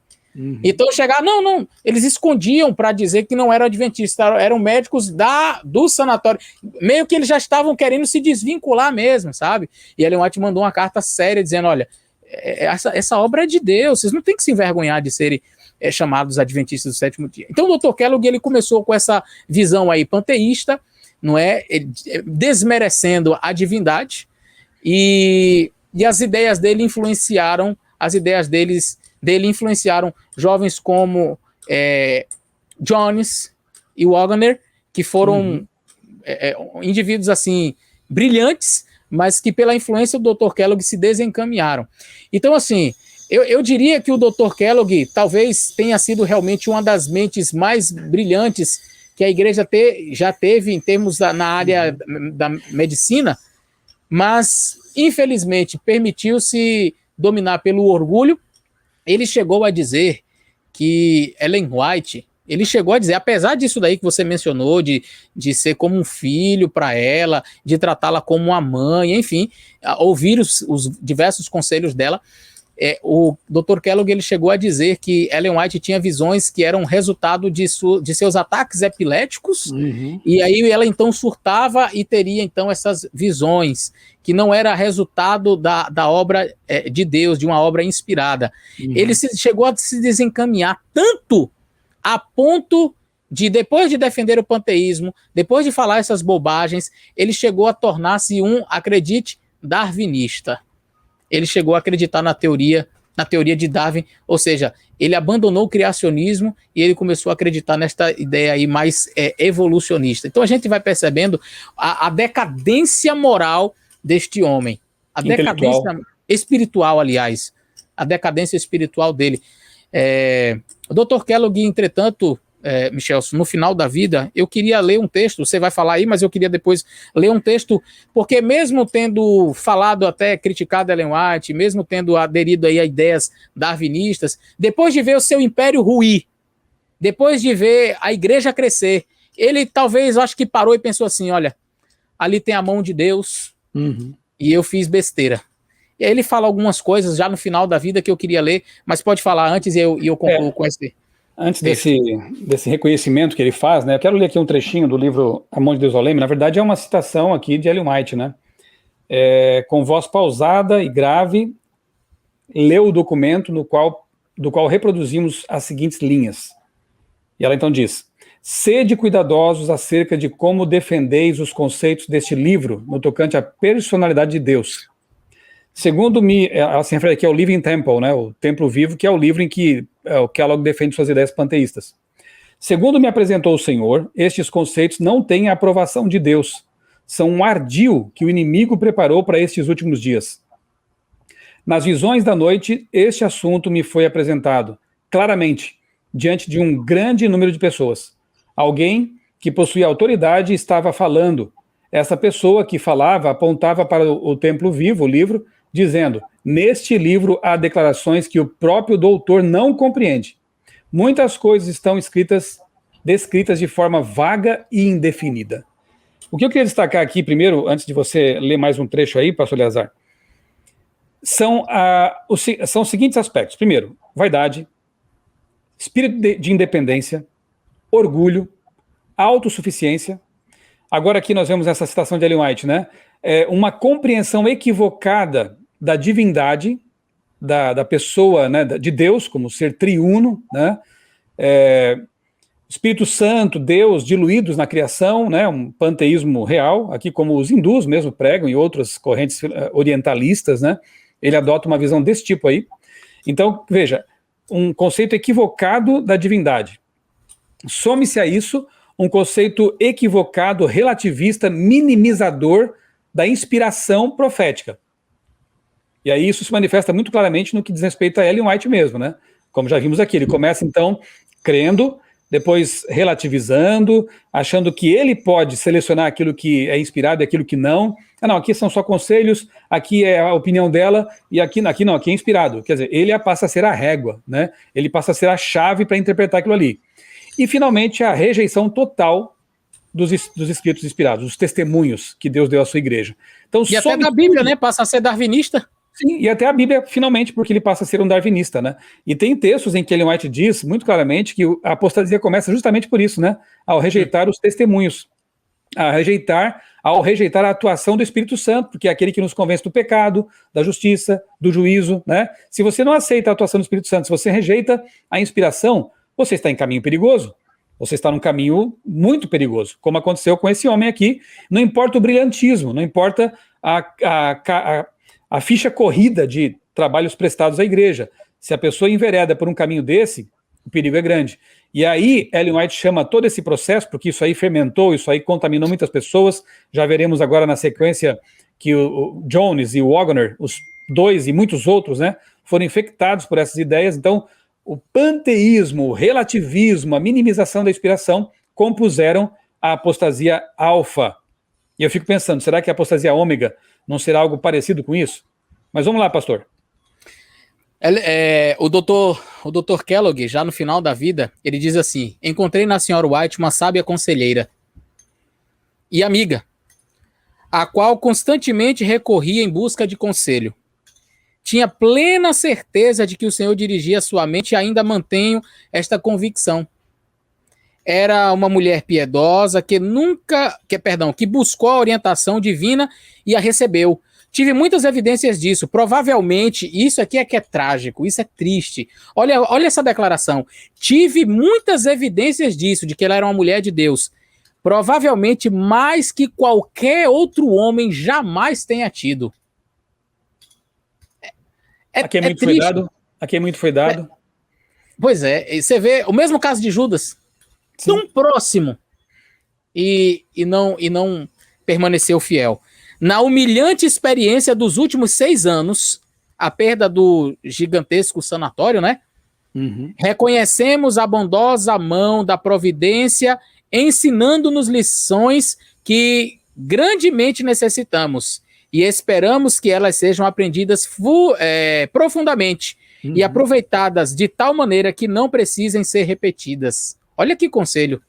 Então chegaram, não, eles escondiam para dizer que não eram adventistas, eram médicos do sanatório, meio que eles já estavam querendo se desvincular mesmo, sabe? E Ellen White mandou uma carta séria dizendo, olha, essa obra é de Deus, vocês não têm que se envergonhar de serem chamados adventistas do sétimo dia. Então o Dr. Kellogg ele começou com essa visão aí panteísta, não é? Desmerecendo a divindade, e as ideias dele influenciaram, dele influenciaram jovens como Jones e Wagner, que foram indivíduos assim brilhantes, mas que pela influência do Dr. Kellogg se desencaminharam. Então, assim, eu diria que o Dr. Kellogg talvez tenha sido realmente uma das mentes mais brilhantes que a igreja já teve em termos na área da medicina, mas, infelizmente, permitiu-se dominar pelo orgulho. Ele chegou a dizer que Ellen White, apesar disso daí que você mencionou, de ser como um filho para ela, de tratá-la como uma mãe, enfim, ouvir os diversos conselhos dela, o Dr. Kellogg ele chegou a dizer que Ellen White tinha visões que eram resultado de seus ataques epiléticos, e aí ela então surtava e teria então essas visões, que não era resultado da obra de Deus, de uma obra inspirada. Ele chegou a se desencaminhar tanto a ponto de, depois de defender o panteísmo, depois de falar essas bobagens, ele chegou a tornar-se acredite, darwinista. Ele chegou a acreditar na teoria de Darwin, ou seja, ele abandonou o criacionismo e ele começou a acreditar nesta ideia aí mais evolucionista. Então a gente vai percebendo a decadência moral deste homem, a decadência espiritual, aliás, a decadência espiritual dele. O Dr. Kellogg, entretanto, Michelson, no final da vida, eu queria ler um texto, você vai falar aí, mas eu queria depois ler um texto, porque mesmo tendo falado até, criticado Ellen White, mesmo tendo aderido aí a ideias darwinistas, depois de ver o seu império ruir, depois de ver a igreja crescer, ele talvez, acho que parou e pensou assim, olha, ali tem a mão de Deus, e eu fiz besteira. E aí ele fala algumas coisas já no final da vida que eu queria ler, mas pode falar antes e eu concluo com esse... Antes desse reconhecimento que ele faz, né, eu quero ler aqui um trechinho do livro A Mão de Deus ao Leme. Na verdade é uma citação aqui de Ellen White, né? Com voz pausada e grave, leu o documento do qual reproduzimos as seguintes linhas. E ela então diz: sede cuidadosos acerca de como defendeis os conceitos deste livro no tocante à personalidade de Deus. Ela se refere aqui ao Living Temple, né, o Templo Vivo, que é o livro em que o Kellogg defende suas ideias panteístas. Segundo me apresentou o Senhor, estes conceitos não têm a aprovação de Deus. São um ardil que o inimigo preparou para estes últimos dias. Nas visões da noite, este assunto me foi apresentado claramente, diante de um grande número de pessoas. Alguém que possuía autoridade estava falando. Essa pessoa que falava apontava para o Templo Vivo, o livro, dizendo: neste livro há declarações que o próprio doutor não compreende. Muitas coisas estão descritas de forma vaga e indefinida. O que eu queria destacar aqui primeiro, antes de você ler mais um trecho aí, pastor Eleazar, são os seguintes aspectos. Primeiro, vaidade, espírito de independência, orgulho, autossuficiência. Agora aqui nós vemos essa citação de Ellen White, né? Uma compreensão equivocada da divindade, da pessoa, né, de Deus como ser triuno, né? Espírito Santo, Deus diluídos na criação, né? Um panteísmo real, aqui como os hindus mesmo pregam e outras correntes orientalistas, né? Ele adota uma visão desse tipo aí. Então, veja, um conceito equivocado da divindade. Some-se a isso um conceito equivocado, relativista, minimizador da inspiração profética. E aí isso se manifesta muito claramente no que diz respeito a Ellen White mesmo, né? Como já vimos aqui, ele começa então crendo, depois relativizando, achando que ele pode selecionar aquilo que é inspirado e aquilo que não. Não, aqui são só conselhos, aqui é a opinião dela, e aqui não, aqui é inspirado. Quer dizer, ele passa a ser a régua, né? Ele passa a ser a chave para interpretar aquilo ali. E, finalmente, a rejeição total dos escritos inspirados, os testemunhos que Deus deu à sua igreja. Então, e até da Bíblia, né? Passa a ser darwinista. Sim, e até a Bíblia, finalmente, porque ele passa a ser um darwinista, né? E tem textos em que Ellen White diz muito claramente que a apostasia começa justamente por isso, né? Ao rejeitar os testemunhos, ao rejeitar a atuação do Espírito Santo, porque é aquele que nos convence do pecado, da justiça, do juízo, né? Se você não aceita a atuação do Espírito Santo, se você rejeita a inspiração, você está em caminho perigoso. Você está num caminho muito perigoso, como aconteceu com esse homem aqui. Não importa o brilhantismo, não importa a ficha corrida de trabalhos prestados à igreja. Se a pessoa envereda por um caminho desse, o perigo é grande. E aí, Ellen White chama todo esse processo, porque isso aí fermentou, isso aí contaminou muitas pessoas. Já veremos agora na sequência que o Jones e o Wagner, os dois e muitos outros, né, foram infectados por essas ideias. Então, o panteísmo, o relativismo, a minimização da inspiração compuseram a apostasia alfa. E eu fico pensando, será que a apostasia ômega não será algo parecido com isso? Mas vamos lá, pastor. O doutor Kellogg, já no final da vida, ele diz assim: encontrei na senhora White uma sábia conselheira e amiga, a qual constantemente recorria em busca de conselho. Tinha plena certeza de que o Senhor dirigia sua mente e ainda mantenho esta convicção. Era uma mulher piedosa que buscou a orientação divina e a recebeu. Tive muitas evidências disso. Provavelmente, isso aqui é que é trágico, isso é triste. Olha essa declaração. Tive muitas evidências disso, de que ela era uma mulher de Deus. Provavelmente mais que qualquer outro homem jamais tenha tido. Aqui é muito foi dado. Aqui é muito foi dado. Pois é, você vê o mesmo caso de Judas, Sim. Tão próximo e não permaneceu fiel. Na humilhante experiência dos últimos 6 anos, a perda do gigantesco sanatório, né? Uhum. Reconhecemos a bondosa mão da providência, ensinando-nos lições que grandemente necessitamos. E esperamos que elas sejam aprendidas profundamente e aproveitadas de tal maneira que não precisem ser repetidas. Olha que conselho.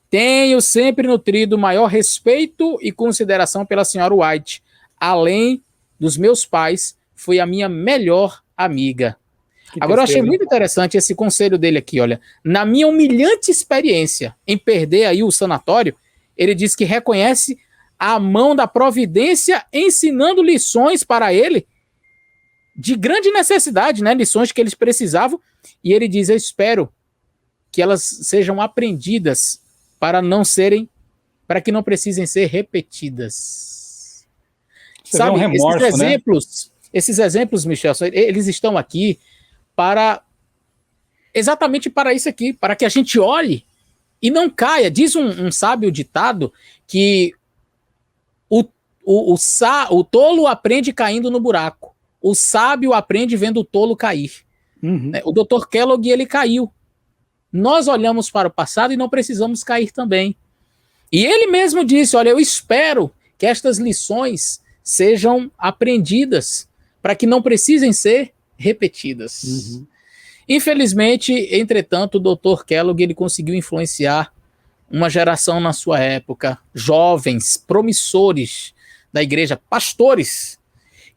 Tenho sempre nutrido maior respeito e consideração pela senhora White. Além dos meus pais, foi a minha melhor amiga. Agora, eu achei muito interessante esse conselho dele aqui, olha. Na minha humilhante experiência em perder aí o sanatório, ele diz que reconhece a mão da providência ensinando lições para ele de grande necessidade, né? Lições que eles precisavam. E ele diz, eu espero que elas sejam aprendidas para que não precisem ser repetidas. Você sabe, vê um remorso, esses exemplos, Michel, eles estão aqui exatamente para isso aqui, para que a gente olhe e não caia. Diz um sábio ditado que o tolo aprende caindo no buraco, o sábio aprende vendo o tolo cair. O Dr. Kellogg, ele caiu. Nós olhamos para o passado e não precisamos cair também. E ele mesmo disse, olha, eu espero que estas lições sejam aprendidas para que não precisem ser repetidas. Infelizmente, entretanto, o Dr. Kellogg, ele conseguiu influenciar uma geração na sua época, jovens, promissores da igreja, pastores,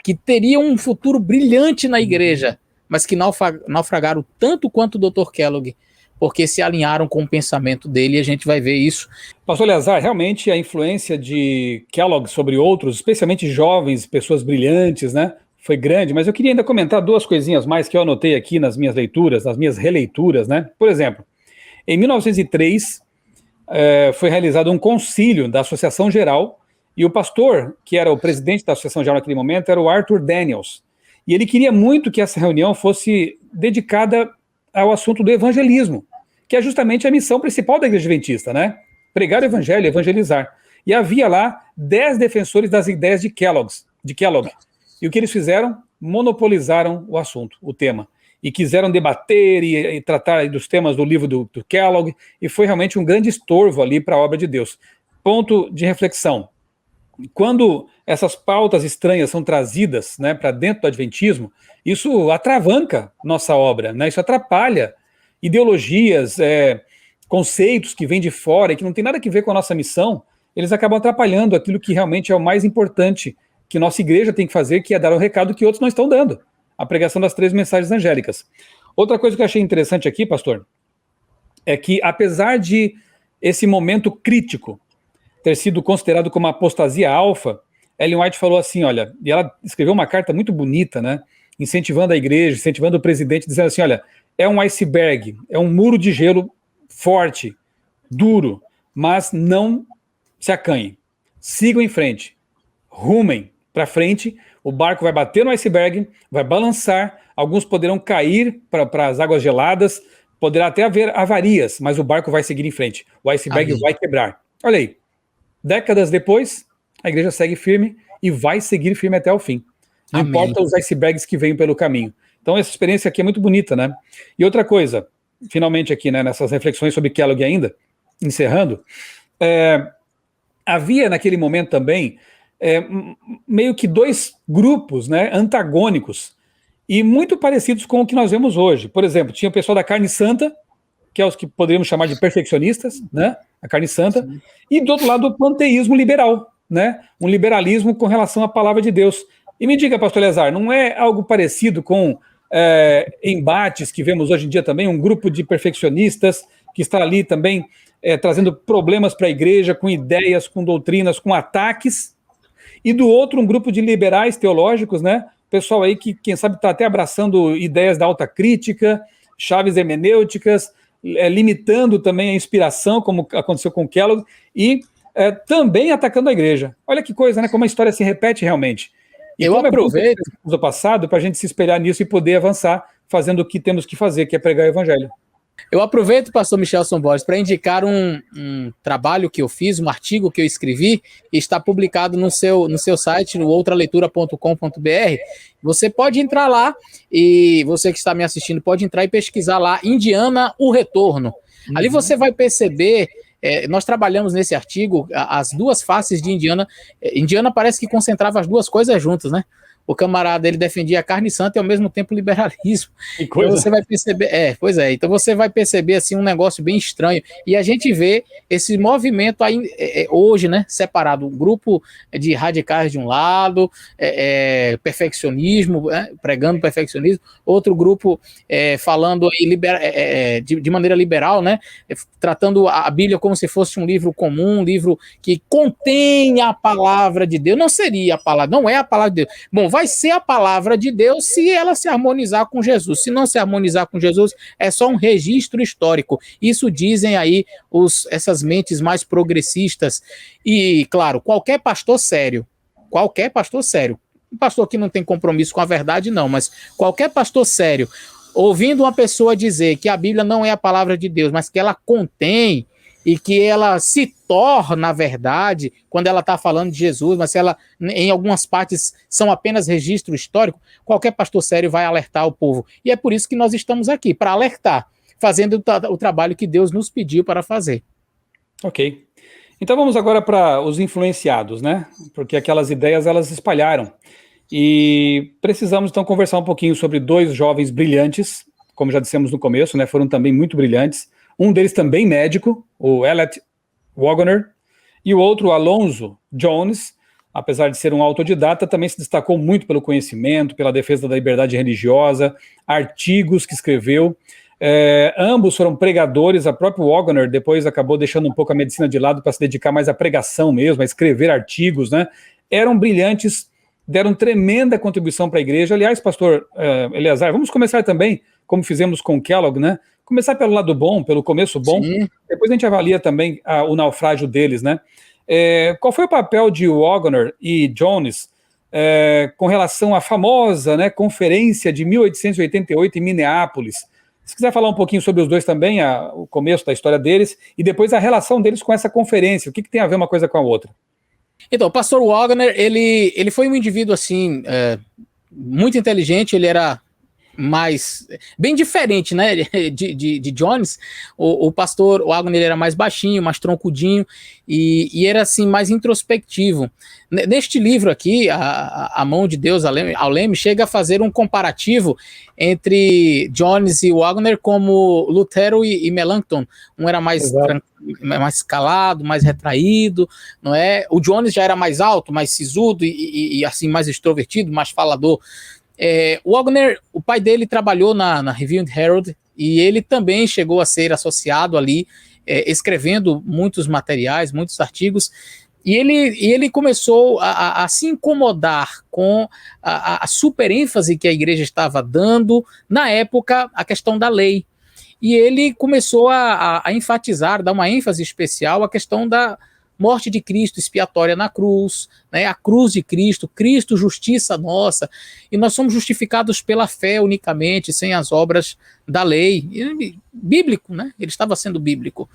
que teriam um futuro brilhante na igreja, mas que naufragaram tanto quanto o Dr. Kellogg, porque se alinharam com o pensamento dele, e a gente vai ver isso. Pastor Eleazar, realmente a influência de Kellogg sobre outros, especialmente jovens, pessoas brilhantes, né, foi grande, mas eu queria ainda comentar 2 coisinhas mais que eu anotei aqui nas minhas leituras, nas minhas releituras, né? Por exemplo, em 1903, foi realizado um concílio da Associação Geral, e o pastor, que era o presidente da Associação Geral naquele momento, era o Arthur Daniels. E ele queria muito que essa reunião fosse dedicada ao assunto do evangelismo, que é justamente a missão principal da Igreja Adventista, né? Pregar o evangelho, evangelizar. E havia lá 10 defensores das ideias de Kellogg. E o que eles fizeram? Monopolizaram o assunto, o tema. E quiseram debater e tratar dos temas do livro do Kellogg, e foi realmente um grande estorvo ali para a obra de Deus. Ponto de reflexão. Quando essas pautas estranhas são trazidas, né, para dentro do Adventismo, isso atravanca nossa obra, né? Isso atrapalha ideologias, conceitos que vêm de fora e que não tem nada a ver com a nossa missão, eles acabam atrapalhando aquilo que realmente é o mais importante que nossa igreja tem que fazer, que é dar um recado que outros não estão dando, a pregação das 3 mensagens angélicas. Outra coisa que eu achei interessante aqui, pastor, é que apesar de esse momento crítico ter sido considerado como uma apostasia alfa, Ellen White falou assim, olha, e ela escreveu uma carta muito bonita, né, incentivando a igreja, incentivando o presidente, dizendo assim, olha, é um iceberg, é um muro de gelo forte, duro, mas não se acanhem, sigam em frente, rumem para frente, o barco vai bater no iceberg, vai balançar, alguns poderão cair para as águas geladas, poderá até haver avarias, mas o barco vai seguir em frente, o iceberg vai quebrar. Olha aí, décadas depois, a igreja segue firme e vai seguir firme até o fim. Não importa os icebergs que vêm pelo caminho. Então, essa experiência aqui é muito bonita, né? E outra coisa, finalmente aqui, né, nessas reflexões sobre Kellogg ainda, encerrando, havia naquele momento também meio que 2 grupos, né, antagônicos e muito parecidos com o que nós vemos hoje. Por exemplo, tinha o pessoal da carne santa, que é os que poderíamos chamar de perfeccionistas, né, a carne santa, sim, e do outro lado o panteísmo liberal, né, um liberalismo com relação à palavra de Deus. E me diga, pastor Eleazar, não é algo parecido com embates que vemos hoje em dia também, um grupo de perfeccionistas que está ali também trazendo problemas para a igreja, com ideias, com doutrinas, com ataques, e do outro um grupo de liberais teológicos, né, pessoal aí que, quem sabe, está até abraçando ideias da alta crítica, chaves hermenêuticas, limitando também a inspiração, como aconteceu com Kellogg, e também atacando a igreja. Olha que coisa, né, como a história se repete realmente. E eu aproveito do passado para a gente se espelhar nisso e poder avançar fazendo o que temos que fazer, que é pregar o evangelho. Eu aproveito, pastor Michelson Borges, para indicar um trabalho que eu fiz, um artigo que eu escrevi, e está publicado no seu site, no outraleitura.com.br. Você pode entrar lá, e você que está me assistindo pode entrar e pesquisar lá, Indiana, o Retorno. Ali você vai perceber, nós trabalhamos nesse artigo, as 2 faces de Indiana. Indiana parece que concentrava as 2 coisas juntas, né? O camarada, ele defendia a carne santa e ao mesmo tempo liberalismo. Então você vai perceber, então você vai perceber assim um negócio bem estranho. E a gente vê esse movimento aí hoje, né, separado, um grupo de radicais de um lado, perfeccionismo, pregando perfeccionismo, outro grupo falando aí de maneira liberal, né, tratando a Bíblia como se fosse um livro comum, um livro que contém a palavra de Deus. Não seria a palavra, não é a palavra de Deus. Bom, vai ser a palavra de Deus se ela se harmonizar com Jesus. Se não se harmonizar com Jesus, é só um registro histórico. Isso dizem aí essas mentes mais progressistas. E, claro, qualquer pastor sério, um pastor que não tem compromisso com a verdade, não, mas qualquer pastor sério, ouvindo uma pessoa dizer que a Bíblia não é a palavra de Deus, mas que ela contém e que ela se torna a verdade quando ela está falando de Jesus, mas se ela, em algumas partes, são apenas registro histórico, qualquer pastor sério vai alertar o povo. E é por isso que nós estamos aqui, para alertar, fazendo o trabalho que Deus nos pediu para fazer. Ok. Então vamos agora para os influenciados, né? Porque aquelas ideias, elas se espalharam. E precisamos, então, conversar um pouquinho sobre 2 jovens brilhantes, como já dissemos no começo, né? Foram também muito brilhantes. Um deles também médico, o Elliot Waggoner, e o outro, Alonzo Jones, apesar de ser um autodidata, também se destacou muito pelo conhecimento, pela defesa da liberdade religiosa, artigos que escreveu. Ambos foram pregadores. A própria Waggoner depois acabou deixando um pouco a medicina de lado para se dedicar mais à pregação mesmo, a escrever artigos, né? Eram brilhantes, deram tremenda contribuição para a igreja. Aliás, pastor Eleazar, vamos começar também, como fizemos com Kellogg, né? Começar pelo lado bom, pelo começo bom. Sim. Depois a gente avalia também o naufrágio deles, né? Qual foi o papel de Waggoner e Jones com relação à famosa, né, conferência de 1888 em Minneapolis. Se quiser falar um pouquinho sobre os dois também, o começo da história deles, e depois a relação deles com essa conferência, o que tem a ver uma coisa com a outra? Então, o pastor Wagner, ele foi um indivíduo, assim, muito inteligente, ele era bem diferente, né, de Jones. O pastor Wagner era mais baixinho, mais troncudinho, e era, assim, mais introspectivo. Neste livro aqui, a Mão de Deus ao Leme, chega a fazer um comparativo entre Jones e Wagner como Lutero e Melanchthon. Um era mais calado, mais retraído, não é? O Jones já era mais alto, mais sisudo e assim, mais extrovertido, mais falador. O Wagner, o pai dele trabalhou na Review and Herald, e ele também chegou a ser associado ali, escrevendo muitos materiais, muitos artigos, e ele começou a se incomodar com a super ênfase que a igreja estava dando, na época, a questão da lei. E ele começou a enfatizar, dar uma ênfase especial à questão da morte de Cristo expiatória na cruz, né, a cruz de Cristo, Cristo, justiça nossa, e nós somos justificados pela fé unicamente, sem as obras da lei. Bíblico, né? Ele estava sendo bíblico.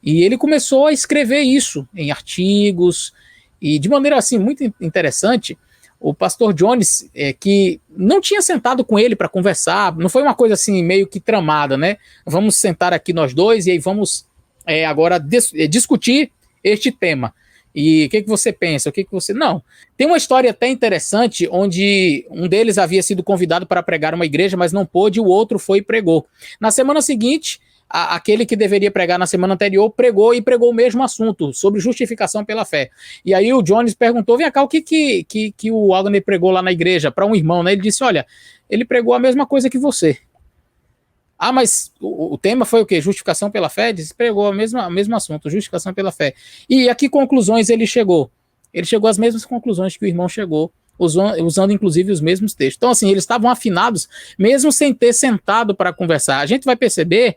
E ele começou a escrever isso em artigos, e de maneira assim muito interessante. O pastor Jones, que não tinha sentado com ele para conversar, não foi uma coisa assim meio que tramada, né? Vamos sentar aqui nós dois e aí vamos agora discutir este tema. E o que você pensa? Não. Tem uma história até interessante, onde um deles havia sido convidado para pregar uma igreja, mas não pôde, e o outro foi e pregou. Na semana seguinte, aquele que deveria pregar na semana anterior pregou o mesmo assunto, sobre justificação pela fé. E aí o Jones perguntou: vem cá, o que o Wagner pregou lá na igreja para um irmão, né? Ele disse: olha, ele pregou a mesma coisa que você. Ah, mas o tema foi o quê? Justificação pela fé? Pregou o mesmo assunto, justificação pela fé. E a que conclusões ele chegou? Ele chegou às mesmas conclusões que o irmão chegou, usando inclusive os mesmos textos. Então, assim, eles estavam afinados, mesmo sem ter sentado para conversar. A gente vai perceber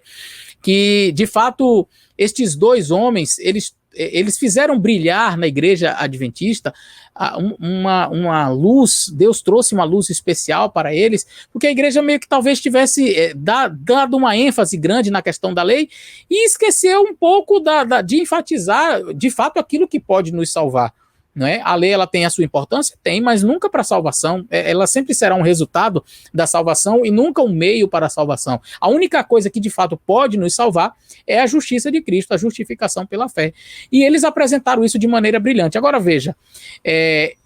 que, de fato, estes dois homens, eles fizeram brilhar na igreja adventista uma luz. Deus trouxe uma luz especial para eles, porque a igreja meio que talvez tivesse dado uma ênfase grande na questão da lei e esqueceu um pouco de enfatizar, de fato, aquilo que pode nos salvar. Não é? A lei, ela tem a sua importância? Tem, mas nunca para a salvação. Ela sempre será um resultado da salvação e nunca um meio para a salvação. A única coisa que de fato pode nos salvar é a justiça de Cristo, a justificação pela fé. E eles apresentaram isso de maneira brilhante. Agora veja,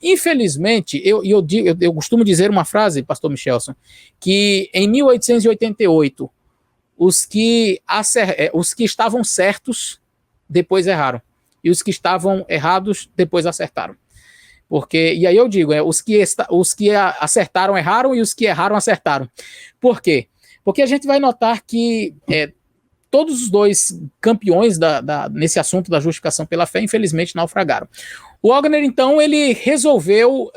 infelizmente, eu costumo dizer uma frase, pastor Michelson, que em 1888, os que estavam certos depois erraram. E os que estavam errados depois acertaram. E aí eu digo, os que acertaram erraram e os que erraram acertaram. Por quê? Porque a gente vai notar que todos os dois campeões nesse assunto da justificação pela fé, infelizmente, naufragaram. O Wagner, então, ele resolveu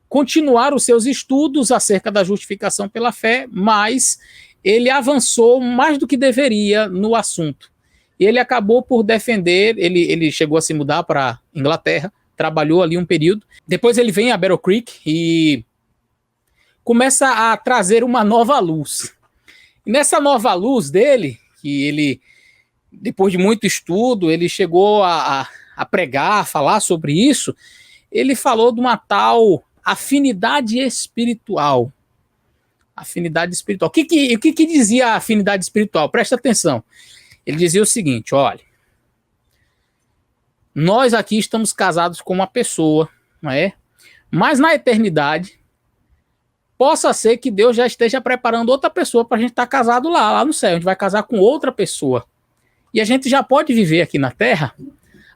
continuar os seus estudos acerca da justificação pela fé, mas ele avançou mais do que deveria no assunto. E ele acabou por defender, ele chegou a se mudar para Inglaterra, trabalhou ali um período. Depois ele vem a Battle Creek e começa a trazer uma nova luz. E nessa nova luz dele, que ele, depois de muito estudo, ele chegou a pregar, a falar sobre isso, ele falou de uma tal afinidade espiritual. Afinidade espiritual. O que dizia a afinidade espiritual? Presta atenção. Ele dizia o seguinte: olha, nós aqui estamos casados com uma pessoa, não é? Mas na eternidade, possa ser que Deus já esteja preparando outra pessoa para a gente estar casado lá no céu. A gente vai casar com outra pessoa. E a gente já pode viver aqui na terra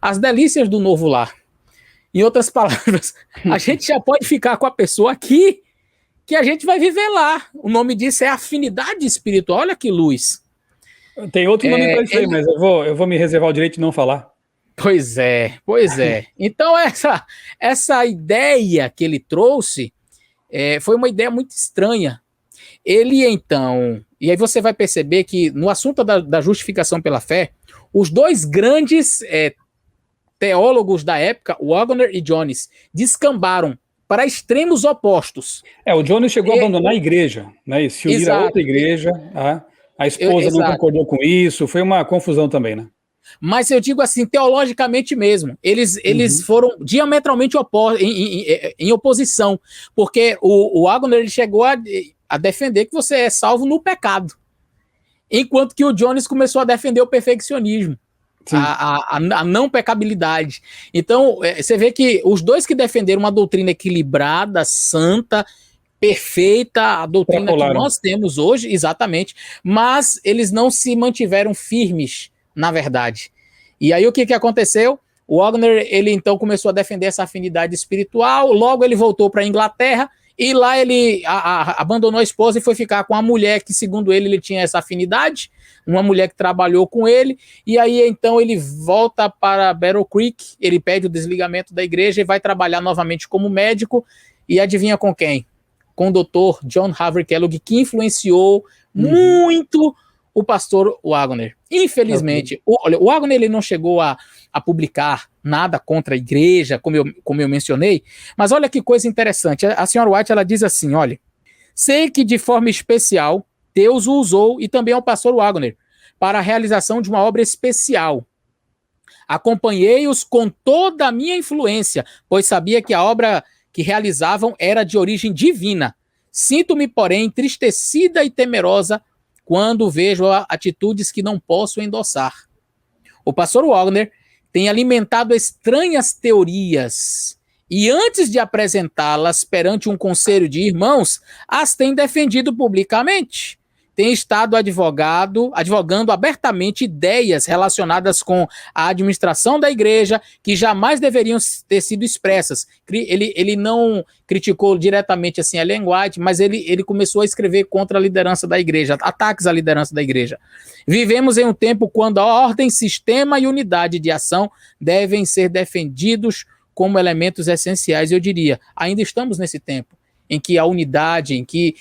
as delícias do novo lar. Em outras palavras, a gente já pode ficar com a pessoa aqui que a gente vai viver lá. O nome disso é afinidade espiritual. Olha que luz. Tem outro nome para isso aí, mas eu vou me reservar o direito de não falar. Pois é. Então, essa ideia que ele trouxe foi uma ideia muito estranha. Ele, então... E aí você vai perceber que no assunto da justificação pela fé, os dois grandes teólogos da época, Wagner e Jones, descambaram para extremos opostos. O Jones chegou a abandonar a igreja, né? E se unir a outra igreja. A esposa não concordou com isso, foi uma confusão também, né? Mas eu digo assim, teologicamente mesmo, eles foram diametralmente em oposição, porque o Wagner ele chegou a defender que você é salvo no pecado, enquanto que o Jones começou a defender o perfeccionismo, a não pecabilidade. Então, você vê que os dois que defenderam uma doutrina equilibrada, santa, perfeita, a doutrina que nós temos hoje, exatamente, mas eles não se mantiveram firmes na verdade. E aí o que aconteceu? O Wagner, ele então começou a defender essa afinidade espiritual, logo ele voltou para a Inglaterra, e lá ele abandonou a esposa e foi ficar com a mulher que, segundo ele tinha essa afinidade, uma mulher que trabalhou com ele, e aí então ele volta para Battle Creek, ele pede o desligamento da igreja e vai trabalhar novamente como médico, e adivinha com quem? Com o Dr. John Harvey Kellogg, que influenciou muito o pastor Wagner. Infelizmente, o Wagner ele não chegou a publicar nada contra a igreja, como eu mencionei, mas olha que coisa interessante. A senhora White ela diz assim, olha, sei que de forma especial Deus o usou, e também ao pastor Wagner, para a realização de uma obra especial. Acompanhei-os com toda a minha influência, pois sabia que a obra que realizavam era de origem divina. Sinto-me, porém, entristecida e temerosa quando vejo atitudes que não posso endossar. O pastor Wagner tem alimentado estranhas teorias e, antes de apresentá-las perante um conselho de irmãos, as tem defendido publicamente. Tem estado advogando abertamente ideias relacionadas com a administração da igreja que jamais deveriam ter sido expressas. Ele não criticou diretamente assim a Ellen White, mas ele começou a escrever contra a liderança da igreja, ataques à liderança da igreja. Vivemos em um tempo quando a ordem, sistema e unidade de ação devem ser defendidos como elementos essenciais. Eu diria, ainda estamos nesse tempo em que a unidade, em que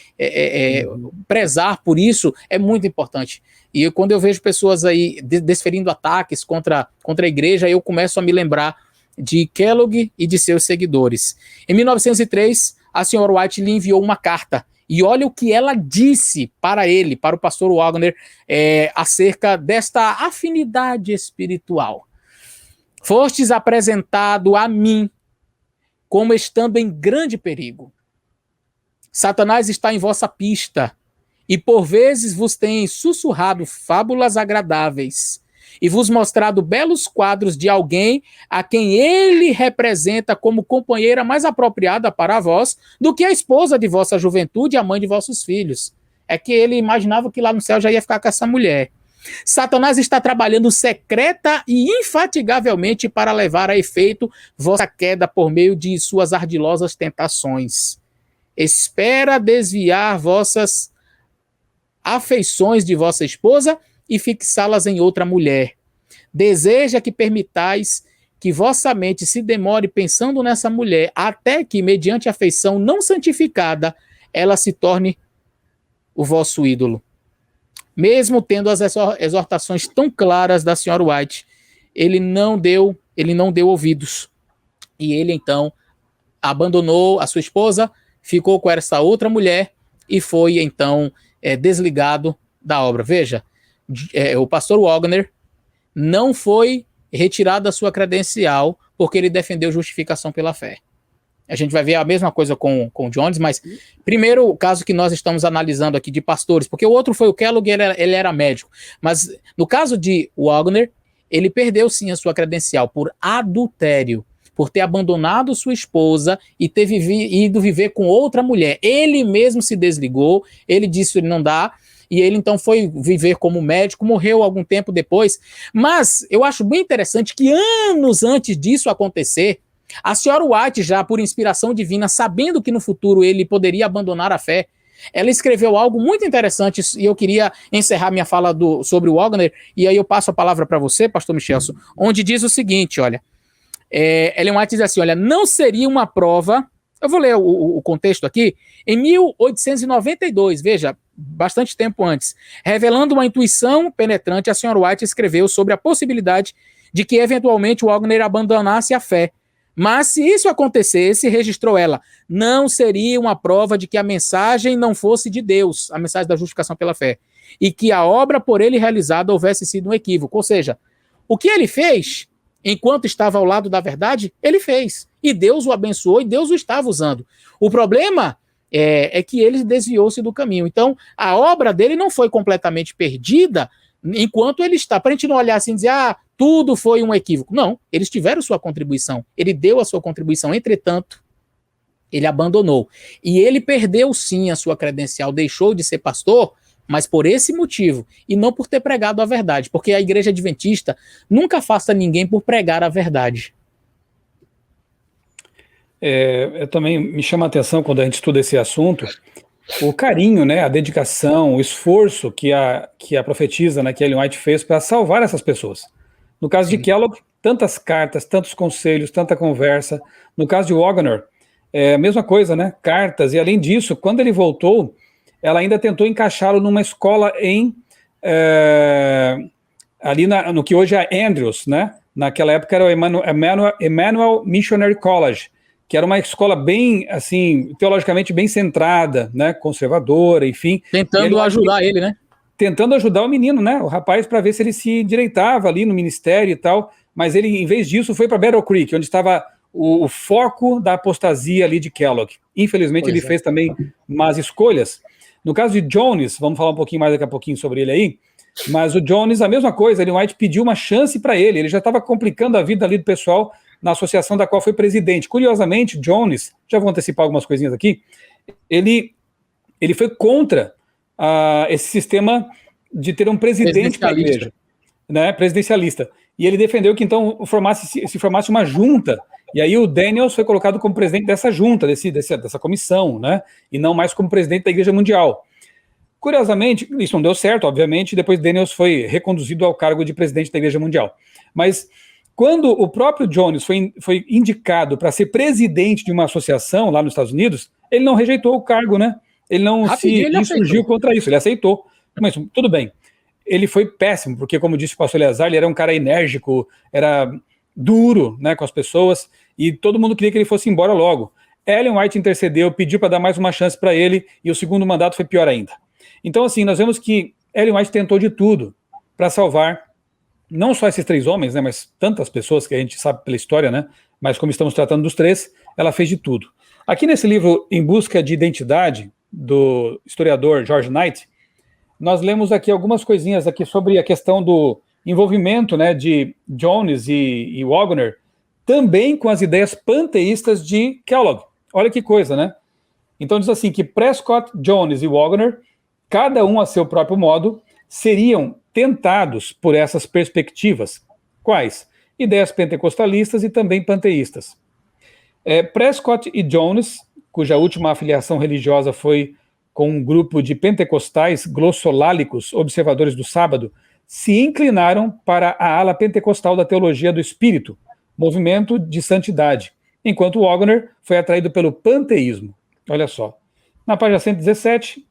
prezar por isso é muito importante. E quando eu vejo pessoas aí desferindo ataques contra a igreja, eu começo a me lembrar de Kellogg e de seus seguidores. Em 1903, a senhora White lhe enviou uma carta, e olha o que ela disse para ele, para o pastor Wagner, acerca desta afinidade espiritual. Fostes apresentado a mim como estando em grande perigo. Satanás está em vossa pista, e por vezes vos tem sussurrado fábulas agradáveis, e vos mostrado belos quadros de alguém a quem ele representa como companheira mais apropriada para vós do que a esposa de vossa juventude e a mãe de vossos filhos. É que ele imaginava que lá no céu já ia ficar com essa mulher. Satanás está trabalhando secreta e infatigavelmente para levar a efeito vossa queda por meio de suas ardilosas tentações. Espera desviar vossas afeições de vossa esposa e fixá-las em outra mulher. Deseja que permitais que vossa mente se demore pensando nessa mulher, até que, mediante afeição não santificada, ela se torne o vosso ídolo. Mesmo tendo as exortações tão claras da senhora White, ele não deu ouvidos. E ele, então, abandonou a sua esposa, ficou com essa outra mulher e foi, então, desligado da obra. Veja, o pastor Wagner não foi retirado da sua credencial porque ele defendeu justificação pela fé. A gente vai ver a mesma coisa com Jones, mas primeiro o caso que nós estamos analisando aqui de pastores, porque o outro foi o Kellogg, ele era médico, mas no caso de Wagner, ele perdeu sim a sua credencial por adultério, por ter abandonado sua esposa e ter ido viver com outra mulher. Ele mesmo se desligou, ele disse que não dá, e ele então foi viver como médico, morreu algum tempo depois. Mas eu acho bem interessante que anos antes disso acontecer, a senhora White, já por inspiração divina, sabendo que no futuro ele poderia abandonar a fé, ela escreveu algo muito interessante, e eu queria encerrar minha fala sobre o Wagner, e aí eu passo a palavra para você, pastor Michelson, onde diz o seguinte, olha, Ellen White diz assim, olha, não seria uma prova, eu vou ler o contexto aqui, em 1892, veja, bastante tempo antes, revelando uma intuição penetrante, a senhora White escreveu sobre a possibilidade de que eventualmente o Wagner abandonasse a fé, Mas se isso acontecesse, registrou ela, não seria uma prova de que a mensagem não fosse de Deus, a mensagem da justificação pela fé, e que a obra por ele realizada houvesse sido um equívoco. Ou seja, o que ele fez, enquanto estava ao lado da verdade, ele fez. E Deus o abençoou e Deus o estava usando. O problema é que ele desviou-se do caminho. Então, a obra dele não foi completamente perdida enquanto ele está. Para a gente não olhar assim e dizer, tudo foi um equívoco. Não, eles tiveram sua contribuição. Ele deu a sua contribuição. Entretanto, ele abandonou. E ele perdeu, sim, a sua credencial. Deixou de ser pastor, mas por esse motivo. E não por ter pregado a verdade. Porque a igreja adventista nunca afasta ninguém por pregar a verdade. Eu também me chama a atenção quando a gente estuda esse assunto, o carinho, né, a dedicação, o esforço que a profetisa, né, que Ellen White fez para salvar essas pessoas. No caso de Kellogg, tantas cartas, tantos conselhos, tanta conversa. No caso de Waggoner, a mesma coisa, né, cartas. E além disso, quando ele voltou, ela ainda tentou encaixá-lo numa escola ali no que hoje é Andrews, né? Naquela época era o Emmanuel Missionary College, que era uma escola bem, assim, teologicamente bem centrada, né, conservadora, enfim. Tentando ajudar ele, né? Tentando ajudar o menino, né, o rapaz, para ver se ele se endireitava ali no ministério e tal, mas ele, em vez disso, foi para Battle Creek, onde estava o foco da apostasia ali de Kellogg. Infelizmente, ele fez também más escolhas. No caso de Jones, vamos falar um pouquinho mais daqui a pouquinho sobre ele aí, mas o Jones, a mesma coisa, Ellen White pediu uma chance para ele já estava complicando a vida ali do pessoal na associação da qual foi presidente. Curiosamente, Jones, já vou antecipar algumas coisinhas aqui, ele foi contra esse sistema de ter um presidente da igreja, né, presidencialista. E ele defendeu que então se formasse uma junta, e aí o Daniels foi colocado como presidente dessa junta, dessa comissão, né, e não mais como presidente da Igreja Mundial. Curiosamente, isso não deu certo, obviamente, depois Daniels foi reconduzido ao cargo de presidente da Igreja Mundial. Mas quando o próprio Jones foi indicado para ser presidente de uma associação lá nos Estados Unidos, ele não rejeitou o cargo, né? Ele não se insurgiu contra isso, ele aceitou. Mas tudo bem. Ele foi péssimo, porque, como disse o pastor Eleazar, ele era um cara enérgico, era duro, né, com as pessoas, e todo mundo queria que ele fosse embora logo. Ellen White intercedeu, pediu para dar mais uma chance para ele, e o segundo mandato foi pior ainda. Então, assim, nós vemos que Ellen White tentou de tudo para salvar não só esses 3 homens, né, mas tantas pessoas que a gente sabe pela história, né, mas como estamos tratando dos 3, ela fez de tudo. Aqui nesse livro, Em Busca de Identidade, do historiador George Knight, nós lemos aqui algumas coisinhas aqui sobre a questão do envolvimento, né, de Jones e Waggoner, também com as ideias panteístas de Kellogg. Olha que coisa, né? Então diz assim que Prescott, Jones e Waggoner, cada um a seu próprio modo, seriam tentados por essas perspectivas. Quais? Ideias pentecostalistas e também panteístas. Prescott e Jones, cuja última afiliação religiosa foi com um grupo de pentecostais glossolálicos, observadores do sábado, se inclinaram para a ala pentecostal da teologia do espírito, movimento de santidade, enquanto Waggoner foi atraído pelo panteísmo. Olha só. Na página 117,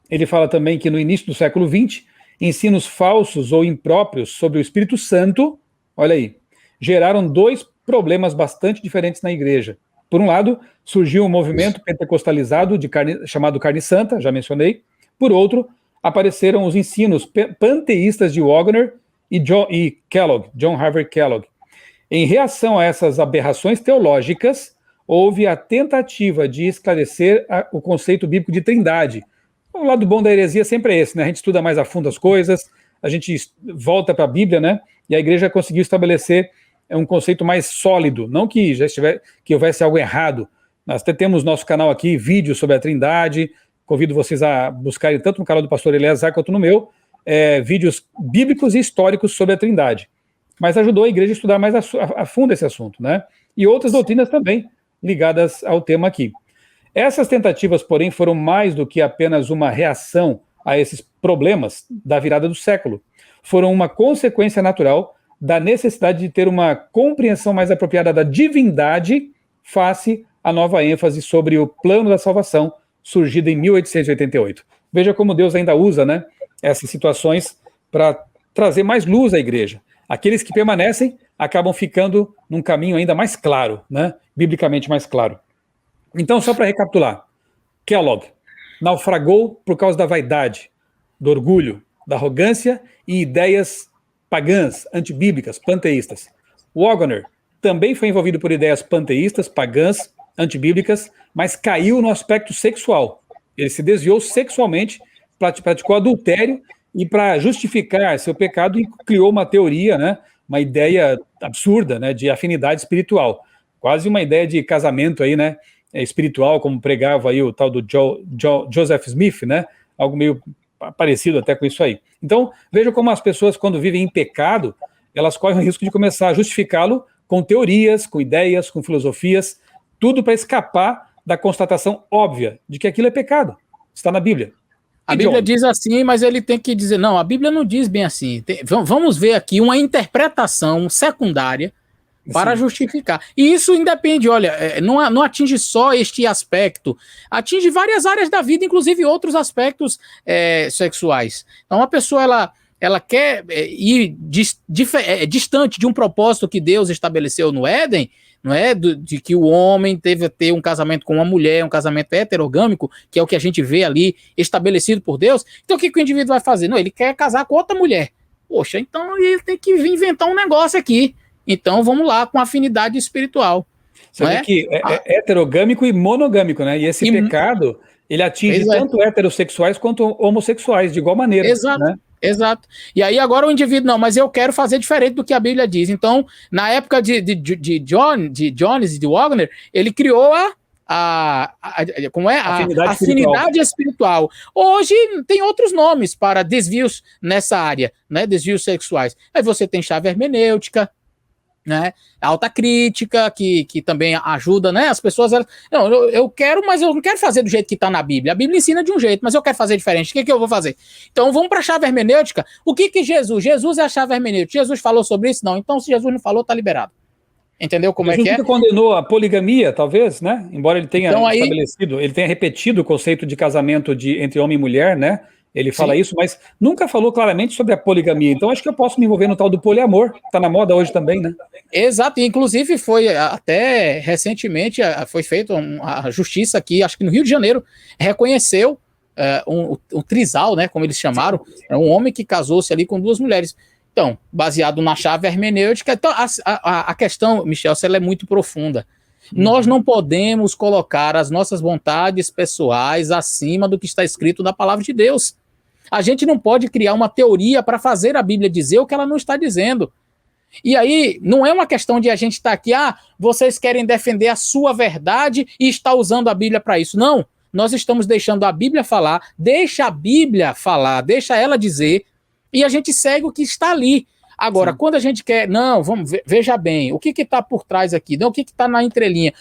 ele fala também que no início do século XX, ensinos falsos ou impróprios sobre o Espírito Santo, olha aí, geraram 2 problemas bastante diferentes na igreja. Por um lado, surgiu um movimento pentecostalizado chamado Carne Santa, já mencionei. Por outro, apareceram os ensinos panteístas de Waggoner e Kellogg, John Harvey Kellogg. Em reação a essas aberrações teológicas, houve a tentativa de esclarecer o conceito bíblico de trindade. O lado bom da heresia sempre é esse, né? A gente estuda mais a fundo as coisas, a gente volta para a Bíblia, né? E a igreja conseguiu estabelecer um conceito mais sólido, não que que houvesse algo errado. Nós temos nosso canal aqui, vídeos sobre a Trindade, convido vocês a buscarem tanto no canal do pastor Eleazar quanto no meu, vídeos bíblicos e históricos sobre a Trindade. Mas ajudou a igreja a estudar mais a fundo esse assunto, né? E outras doutrinas também ligadas ao tema aqui. Essas tentativas, porém, foram mais do que apenas uma reação a esses problemas da virada do século. Foram uma consequência natural da necessidade de ter uma compreensão mais apropriada da divindade face à nova ênfase sobre o plano da salvação surgida em 1888. Veja como Deus ainda usa, essas situações para trazer mais luz à igreja. Aqueles que permanecem acabam ficando num caminho ainda mais claro, né? Biblicamente mais claro. Então, só para recapitular, Kellogg naufragou por causa da vaidade, do orgulho, da arrogância e ideias pagãs, antibíblicas, panteístas. Waggoner também foi envolvido por ideias panteístas, pagãs, antibíblicas, mas caiu no aspecto sexual. Ele se desviou sexualmente, praticou adultério e, para justificar seu pecado, criou uma teoria, né, uma ideia absurda, né, de afinidade espiritual. Quase uma ideia de casamento aí, né, espiritual, como pregava aí o tal do Joseph Smith, né, algo meio parecido até com isso aí. Então, veja como as pessoas, quando vivem em pecado, elas correm o risco de começar a justificá-lo com teorias, com ideias, com filosofias, tudo para escapar da constatação óbvia de que aquilo é pecado. Está na Bíblia. A Bíblia diz assim, mas ele tem que dizer, não, a Bíblia não diz bem assim. Vamos ver aqui uma interpretação secundária para justificar. E isso independe, olha, não atinge só este aspecto, atinge várias áreas da vida, inclusive outros aspectos sexuais. Então a pessoa, ela quer ir distante de um propósito que Deus estabeleceu no Éden, não é? De que o homem teve a ter um casamento com uma mulher, um casamento heterogâmico, que é o que a gente vê ali estabelecido por Deus. Então o que o indivíduo vai fazer? Não, ele quer casar com outra mulher. Poxa, então ele tem que vir inventar um negócio aqui. Então vamos lá com afinidade espiritual. Você vê que é heterogâmico e monogâmico, né? E esse pecado, ele atinge tanto heterossexuais quanto homossexuais, de igual maneira. Exato. Né? Exato. E aí agora o indivíduo, não, mas eu quero fazer diferente do que a Bíblia diz. Então, na época de Jones e de Waggoner, ele criou a afinidade espiritual. Hoje tem outros nomes para desvios nessa área, né? Desvios sexuais. Aí você tem chave hermenêutica, né? Alta crítica, que também ajuda, né? As pessoas, não, eu quero, mas eu não quero fazer do jeito que está na Bíblia. A Bíblia ensina de um jeito, mas eu quero fazer diferente. O que eu vou fazer? Então vamos para a chave hermenêutica. O que Jesus? Jesus é a chave hermenêutica. Jesus falou sobre isso? Não. Então, se Jesus não falou, tá liberado. Entendeu como Jesus é que nunca condenou a poligamia, talvez, né? Embora ele tenha ele tenha repetido o conceito de casamento entre homem e mulher, né? Ele fala isso, mas nunca falou claramente sobre a poligamia. Então, acho que eu posso me envolver no tal do poliamor. Está na moda hoje também, né? Exato. E, inclusive, foi até recentemente, foi feita a justiça aqui, acho que no Rio de Janeiro, reconheceu o trisal, né? Como eles chamaram. É um homem que casou-se ali com duas mulheres. Então, baseado na chave hermenêutica. Então, a questão, Michel, ela é muito profunda. Nós não podemos colocar as nossas vontades pessoais acima do que está escrito na palavra de Deus. A gente não pode criar uma teoria para fazer a Bíblia dizer o que ela não está dizendo. E aí, não é uma questão de a gente estar aqui, vocês querem defender a sua verdade e está usando a Bíblia para isso. Não, nós estamos deixando a Bíblia falar, deixa a Bíblia falar, deixa ela dizer, e a gente segue o que está ali. Agora, quando a gente quer, não, veja bem, o que está por trás aqui, não, o que está na entrelinha,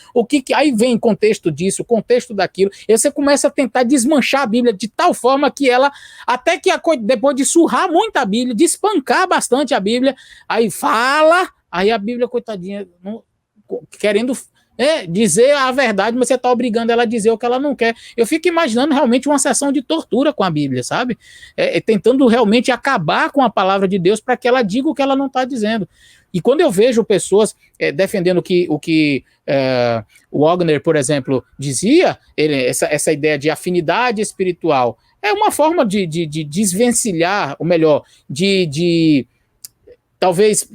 aí vem contexto disso, contexto daquilo, e você começa a tentar desmanchar a Bíblia de tal forma que ela, até que depois de surrar muito a Bíblia, de espancar bastante a Bíblia, aí fala, aí a Bíblia, coitadinha, querendo dizer a verdade, mas você está obrigando ela a dizer o que ela não quer. Eu fico imaginando realmente uma sessão de tortura com a Bíblia, sabe? Tentando realmente acabar com a palavra de Deus para que ela diga o que ela não está dizendo. E quando eu vejo pessoas defendendo o que o Waggoner, por exemplo, dizia, essa ideia de afinidade espiritual, é uma forma de desvencilhar, ou melhor, de talvez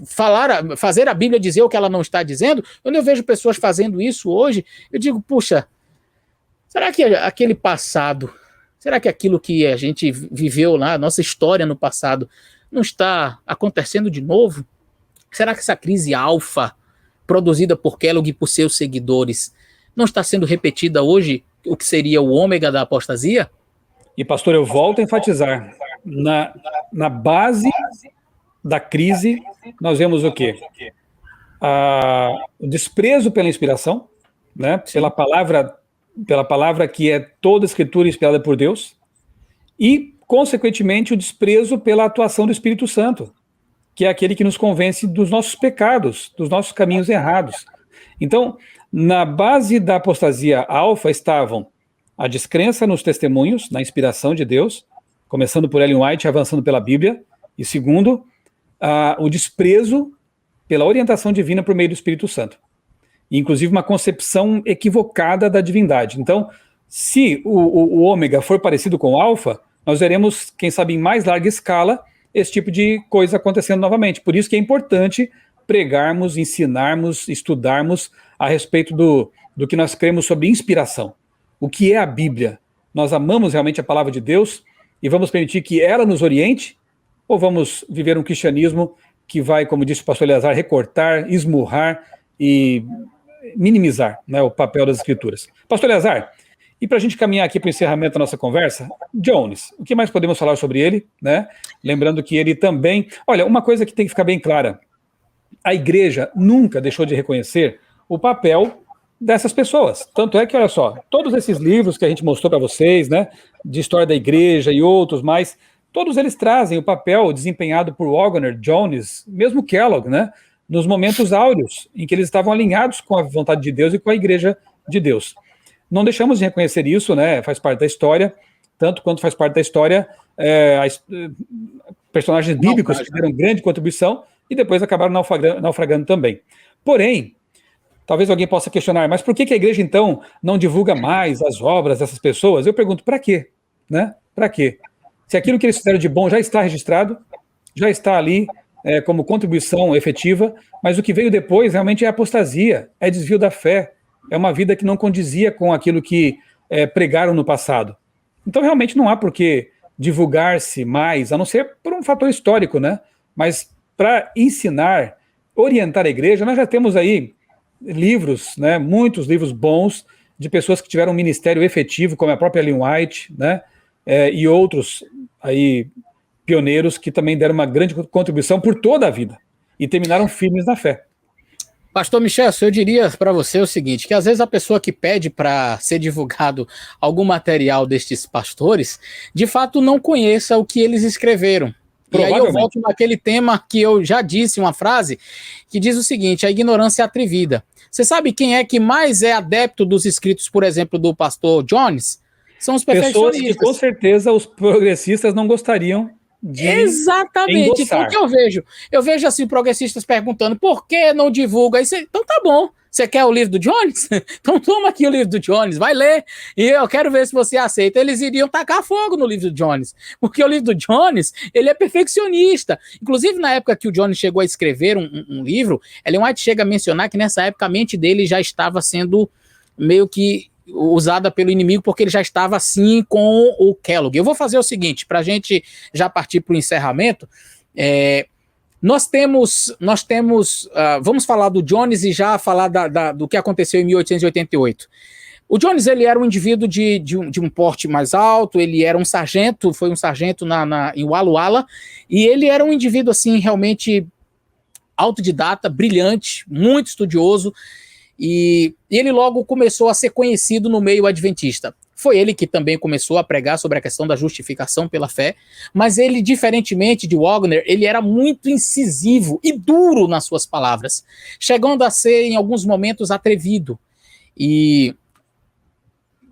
fazer a Bíblia dizer o que ela não está dizendo. Quando eu vejo pessoas fazendo isso hoje, eu digo, puxa, será que aquele passado, será que aquilo que a gente viveu lá, nossa história no passado, não está acontecendo de novo? Será que essa crise alfa, produzida por Kellogg e por seus seguidores, não está sendo repetida hoje, o que seria o ômega da apostasia? E, pastor, eu volto a enfatizar, na base da crise, nós vemos o quê? O desprezo pela inspiração, né? Pela palavra que é toda a escritura inspirada por Deus, e, consequentemente, o desprezo pela atuação do Espírito Santo, que é aquele que nos convence dos nossos pecados, dos nossos caminhos errados. Então, na base da apostasia alfa estavam a descrença nos testemunhos, na inspiração de Deus, começando por Ellen White, avançando pela Bíblia, e segundo, o desprezo pela orientação divina por meio do Espírito Santo. Inclusive uma concepção equivocada da divindade. Então, se o ômega for parecido com o alfa, nós veremos, quem sabe em mais larga escala, esse tipo de coisa acontecendo novamente. Por isso que é importante pregarmos, ensinarmos, estudarmos a respeito do que nós cremos sobre inspiração. O que é a Bíblia? Nós amamos realmente a palavra de Deus e vamos permitir que ela nos oriente? Ou vamos viver um cristianismo que vai, como disse o pastor Eleazar, recortar, esmurrar e minimizar, né, o papel das escrituras? Pastor Eleazar, e para a gente caminhar aqui para o encerramento da nossa conversa, Jones, o que mais podemos falar sobre ele, né? Lembrando que ele também... Olha, uma coisa que tem que ficar bem clara, a igreja nunca deixou de reconhecer o papel dessas pessoas. Tanto é que, olha só, todos esses livros que a gente mostrou para vocês, né, de história da igreja e outros mais, todos eles trazem o papel desempenhado por Waggoner, Jones, mesmo Kellogg, né, nos momentos áureos em que eles estavam alinhados com a vontade de Deus e com a igreja de Deus. Não deixamos de reconhecer isso, né, faz parte da história, tanto quanto faz parte da história personagens bíblicos que deram grande contribuição e depois acabaram naufragando também. Porém, talvez alguém possa questionar, mas por que a igreja, então, não divulga mais as obras dessas pessoas? Eu pergunto, para quê? Né? Para quê? Se aquilo que eles fizeram de bom já está registrado, já está ali como contribuição efetiva, mas o que veio depois realmente é apostasia, é desvio da fé, é uma vida que não condizia com aquilo que pregaram no passado. Então, realmente, não há por que divulgar-se mais, a não ser por um fator histórico, né? Mas para ensinar, orientar a igreja, nós já temos aí livros, né, muitos livros bons de pessoas que tiveram um ministério efetivo, como a própria Ellen White, né, e outros aí pioneiros que também deram uma grande contribuição por toda a vida e terminaram firmes na fé. Pastor Michel, eu diria para você o seguinte, que às vezes a pessoa que pede para ser divulgado algum material destes pastores, de fato não conheça o que eles escreveram. E aí eu volto naquele tema que eu já disse, uma frase que diz o seguinte, a ignorância é atrevida. Você sabe quem é que mais é adepto dos escritos, por exemplo, do pastor Jones? São os perfeccionistas. Pessoas que com certeza os progressistas não gostariam de Exatamente. endossar. Então o que eu vejo? Eu vejo assim progressistas perguntando por que não divulga isso? Então tá bom. Você quer o livro do Jones? Então toma aqui o livro do Jones, vai ler, e eu quero ver se você aceita. Eles iriam tacar fogo no livro do Jones, porque o livro do Jones, ele é perfeccionista. Inclusive, na época que o Jones chegou a escrever um livro, Ellen White chega a mencionar que nessa época a mente dele já estava sendo meio que usada pelo inimigo, porque ele já estava assim com o Kellogg. Eu vou fazer o seguinte, para a gente já partir para o encerramento, nós temos vamos falar do Jones e já falar do que aconteceu em 1888. O Jones, ele era um indivíduo de um porte mais alto, ele era um sargento, foi um sargento em Walla Walla, e ele era um indivíduo, assim, realmente autodidata, brilhante, muito estudioso, e ele logo começou a ser conhecido no meio adventista. Foi ele que também começou a pregar sobre a questão da justificação pela fé, mas ele, diferentemente de Waggoner, ele era muito incisivo e duro nas suas palavras, chegando a ser, em alguns momentos, atrevido. E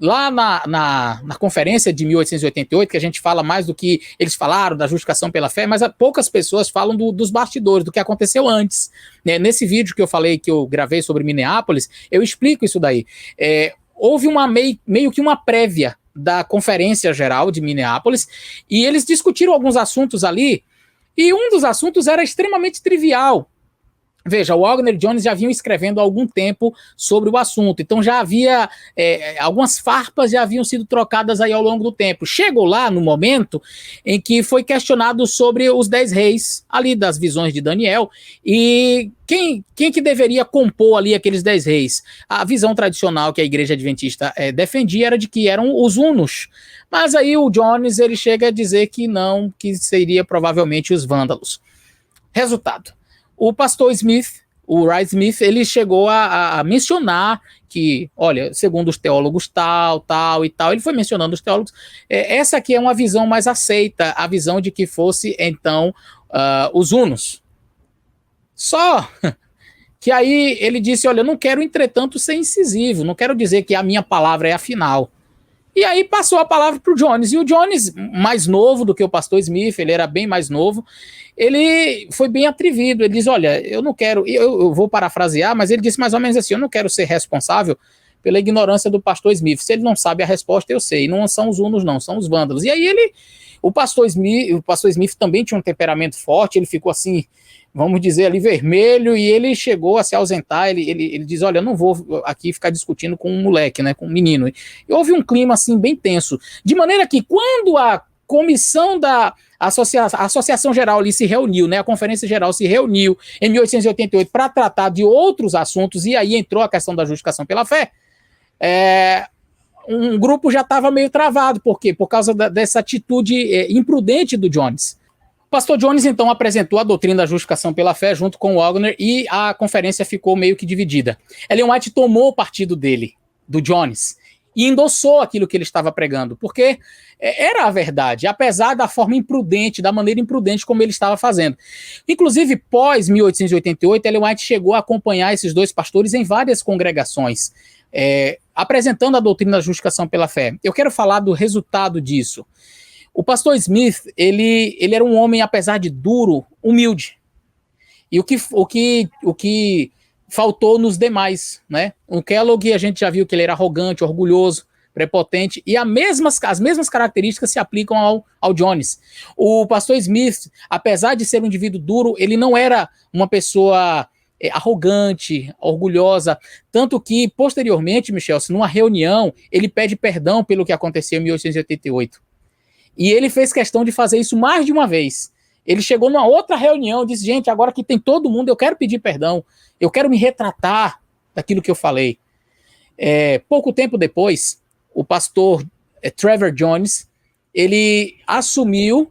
lá na conferência de 1888, que a gente fala mais do que eles falaram da justificação pela fé, mas poucas pessoas falam dos bastidores, do que aconteceu antes. Nesse vídeo que eu falei, que eu gravei sobre Minneapolis, eu explico isso daí. Houve meio que uma prévia da Conferência Geral de Minneapolis, e eles discutiram alguns assuntos ali, e um dos assuntos era extremamente trivial. Veja, o Waggoner e Jones já vinham escrevendo há algum tempo sobre o assunto, então já havia, algumas farpas já haviam sido trocadas aí ao longo do tempo. Chegou lá no momento em que foi questionado sobre os 10 reis, ali das visões de Daniel, e quem que deveria compor ali aqueles 10 reis? A visão tradicional que a igreja adventista defendia era de que eram os hunos, mas aí o Jones, ele chega a dizer que não, que seria provavelmente os vândalos. Resultado. O pastor Smith, o Wright Smith, ele chegou a mencionar que, olha, segundo os teólogos tal, ele foi mencionando os teólogos, essa aqui é uma visão mais aceita, a visão de que fosse, então, os hunos. Só que aí ele disse, olha, eu não quero, entretanto, ser incisivo, não quero dizer que a minha palavra é a final. E aí passou a palavra para o Jones, e o Jones, mais novo do que o pastor Smith, ele era bem mais novo, ele foi bem atrevido, ele diz, olha, eu não quero, eu vou parafrasear, mas ele disse mais ou menos assim, eu não quero ser responsável pela ignorância do pastor Smith, se ele não sabe a resposta, eu sei, não são os hunos não, são os vândalos. E aí o pastor Smith também tinha um temperamento forte, ele ficou assim, vamos dizer ali, vermelho, e ele chegou a se ausentar, ele diz, olha, eu não vou aqui ficar discutindo com um moleque, né, com um menino. E houve um clima, assim, bem tenso, de maneira que quando a comissão da Associação Geral ali se reuniu, né, a Conferência Geral se reuniu em 1888 para tratar de outros assuntos, e aí entrou a questão da justificação pela fé, um grupo já estava meio travado, por quê? Por causa dessa atitude imprudente do Jones. O pastor Jones, então, apresentou a doutrina da justificação pela fé junto com o Wagner e a conferência ficou meio que dividida. Ellen White tomou o partido dele, do Jones, e endossou aquilo que ele estava pregando, porque era a verdade, apesar da forma imprudente, da maneira imprudente como ele estava fazendo. Inclusive, pós 1888, Ellen White chegou a acompanhar esses dois pastores em várias congregações, apresentando a doutrina da justificação pela fé. Eu quero falar do resultado disso. O pastor Smith, ele era um homem, apesar de duro, humilde. E o que faltou nos demais, né? O Kellogg, a gente já viu que ele era arrogante, orgulhoso, prepotente, e as mesmas características se aplicam ao Jones. O pastor Smith, apesar de ser um indivíduo duro, ele não era uma pessoa arrogante, orgulhosa, tanto que, posteriormente, Michel, numa reunião, ele pede perdão pelo que aconteceu em 1888. E ele fez questão de fazer isso mais de uma vez. Ele chegou numa outra reunião e disse, gente, agora que tem todo mundo, eu quero pedir perdão, eu quero me retratar daquilo que eu falei. Pouco tempo depois, o pastor Trevor Jones, ele assumiu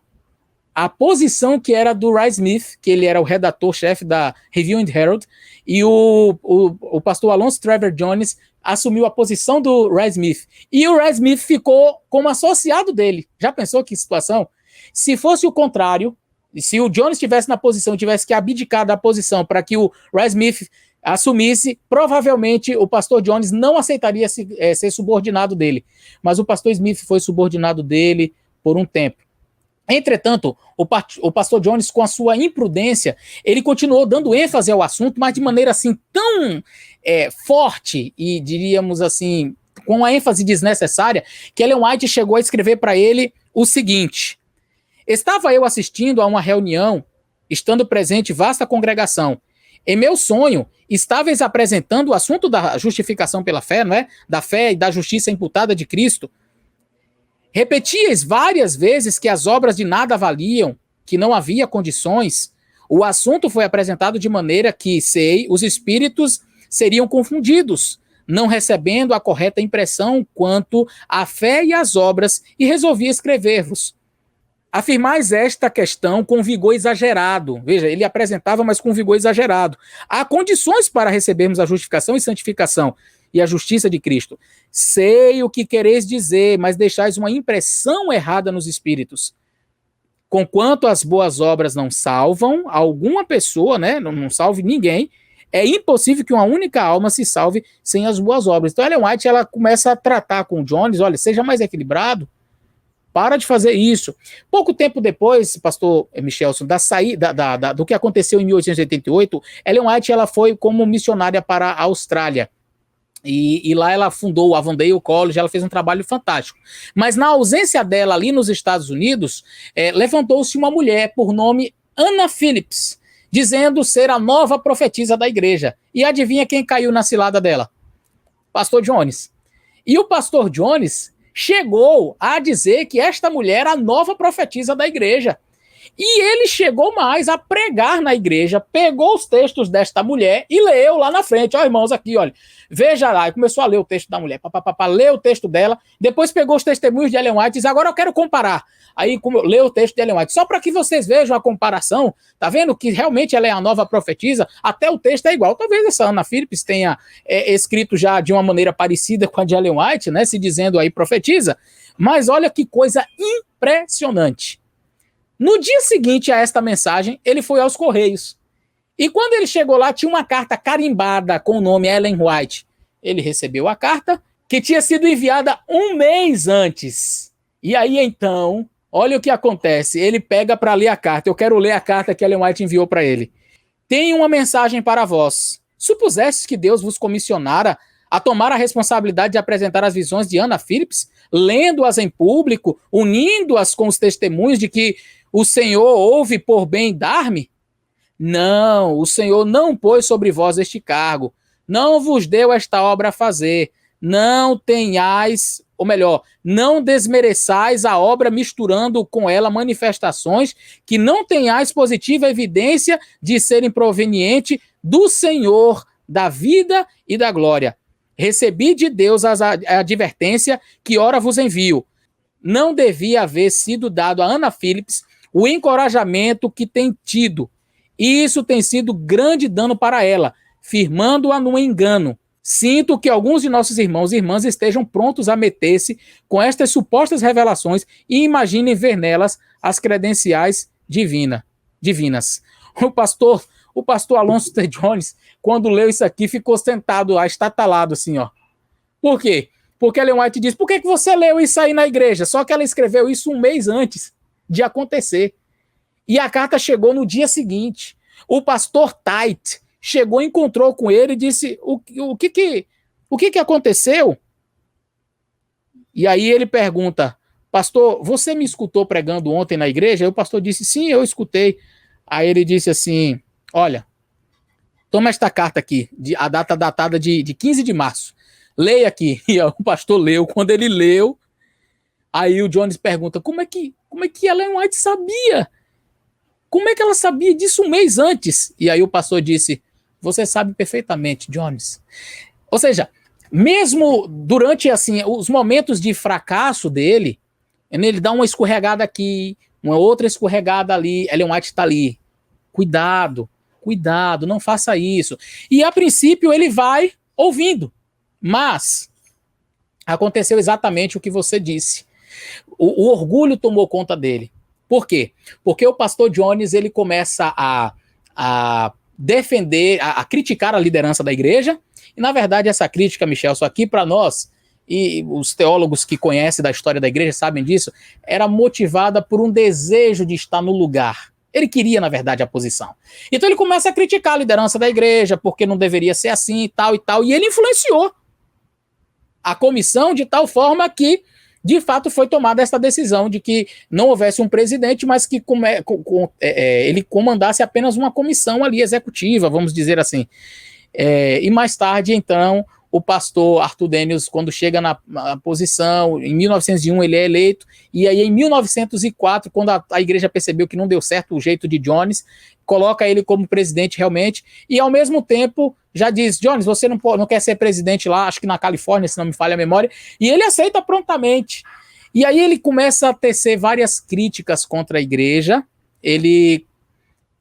a posição que era do Ray Smith, que ele era o redator-chefe da Review and Herald, e o pastor Alonso Trevor Jones assumiu a posição do Ray Smith. E o Ray Smith ficou como associado dele. Já pensou que situação? Se fosse o contrário, se o Jones estivesse na posição, tivesse que abdicar da posição para que o Ray Smith assumisse, provavelmente o pastor Jones não aceitaria ser subordinado dele. Mas o pastor Smith foi subordinado dele por um tempo. Entretanto, o pastor Jones, com a sua imprudência, ele continuou dando ênfase ao assunto, mas de maneira assim tão forte e, diríamos assim, com uma ênfase desnecessária, que Ellen White chegou a escrever para ele o seguinte: estava eu assistindo a uma reunião, estando presente vasta congregação. Em meu sonho, estáveis apresentando o assunto da justificação pela fé, não é? Da fé e da justiça imputada de Cristo. Repetíeis várias vezes que as obras de nada valiam, que não havia condições. O assunto foi apresentado de maneira que, os espíritos seriam confundidos, não recebendo a correta impressão quanto à fé e às obras, e resolvi escrever-vos. Afirmais esta questão com vigor exagerado. Veja, ele apresentava, mas com vigor exagerado. Há condições para recebermos a justificação e santificação e a justiça de Cristo. Sei o que quereis dizer, mas deixais uma impressão errada nos espíritos. Conquanto as boas obras não salvam alguma pessoa, né, não salve ninguém, é impossível que uma única alma se salve sem as boas obras. Então, Ellen White, ela começa a tratar com o Jones, olha, seja mais equilibrado, para de fazer isso. Pouco tempo depois, pastor Michelson, do que aconteceu em 1888, Ellen White, ela foi como missionária para a Austrália. E lá ela fundou o Avondale College, ela fez um trabalho fantástico. Mas na ausência dela ali nos Estados Unidos, levantou-se uma mulher por nome Anna Phillips, dizendo ser a nova profetisa da igreja. E adivinha quem caiu na cilada dela? Pastor Jones. E o pastor Jones chegou a dizer que esta mulher era a nova profetisa da igreja. E ele chegou mais a pregar na igreja, pegou os textos desta mulher e leu lá na frente. Ó, irmãos, aqui, olha, veja lá. E começou a ler o texto da mulher, leu o texto dela, depois pegou os testemunhos de Ellen White e disse, agora eu quero comparar. Aí leu o texto de Ellen White, só para que vocês vejam a comparação, tá vendo que realmente ela é a nova profetisa, até o texto é igual. Talvez essa Anna Phillips tenha escrito já de uma maneira parecida com a de Ellen White, né, se dizendo aí profetisa, mas olha que coisa impressionante. No dia seguinte a esta mensagem, ele foi aos Correios. E quando ele chegou lá, tinha uma carta carimbada com o nome Ellen White. Ele recebeu a carta, que tinha sido enviada um mês antes. E aí, então, olha o que acontece. Ele pega para ler a carta. Eu quero ler a carta que Ellen White enviou para ele. Tenho uma mensagem para vós. Supusestes que Deus vos comissionara a tomar a responsabilidade de apresentar as visões de Anna Phillips, lendo-as em público, unindo-as com os testemunhos de que o Senhor houve por bem dar-me? Não, o Senhor não pôs sobre vós este cargo, não vos deu esta obra a fazer, não tenhais, ou melhor, não desmereçais a obra misturando com ela manifestações que não tenhais positiva evidência de serem provenientes do Senhor, da vida e da glória. Recebi de Deus a advertência que ora vos envio. Não devia haver sido dado a Anna Phillips o encorajamento que tem tido. Isso tem sido grande dano para ela, firmando-a no engano. Sinto que alguns de nossos irmãos e irmãs estejam prontos a meter-se com estas supostas revelações e imaginem ver nelas as credenciais divinas. O pastor Alonso T. Jones, quando leu isso aqui, ficou sentado, estatalado assim, ó. Por quê? Porque Ellen White diz, por que você leu isso aí na igreja? Só que ela escreveu isso um mês antes de acontecer. E a carta chegou no dia seguinte. O pastor Tait chegou, encontrou com ele e disse, o que aconteceu? E aí ele pergunta, pastor, você me escutou pregando ontem na igreja? Aí o pastor disse, sim, eu escutei. Aí ele disse assim, olha, toma esta carta aqui, a data datada de 15 de março. Leia aqui. E o pastor leu. Quando ele leu, aí o Jones pergunta, como é que Ellen White sabia? Como é que ela sabia disso um mês antes? E aí o pastor disse, você sabe perfeitamente, Jones. Ou seja, mesmo durante assim os momentos de fracasso dele, ele dá uma escorregada aqui, uma outra escorregada ali, Ellen White está ali. Cuidado, não faça isso. E a princípio ele vai ouvindo, mas aconteceu exatamente o que você disse. O orgulho tomou conta dele. Por quê? Porque o pastor Jones ele começa a defender, a criticar a liderança da igreja, e na verdade essa crítica, Michel, só aqui para nós, e os teólogos que conhecem da história da igreja sabem disso, era motivada por um desejo de estar no lugar. Ele queria, na verdade, a posição. Então ele começa a criticar a liderança da igreja, porque não deveria ser assim e tal, e ele influenciou a comissão de tal forma que, de fato, foi tomada essa decisão de que não houvesse um presidente, mas que ele comandasse apenas uma comissão ali executiva, vamos dizer assim. E mais tarde, então, o pastor Arthur Daniels, quando chega na posição, em 1901 ele é eleito, e aí em 1904, quando a igreja percebeu que não deu certo o jeito de Jones, coloca ele como presidente realmente, e ao mesmo tempo já diz, Jones, você não quer ser presidente lá, acho que na Califórnia, se não me falha a memória, e ele aceita prontamente. E aí ele começa a tecer várias críticas contra a igreja, ele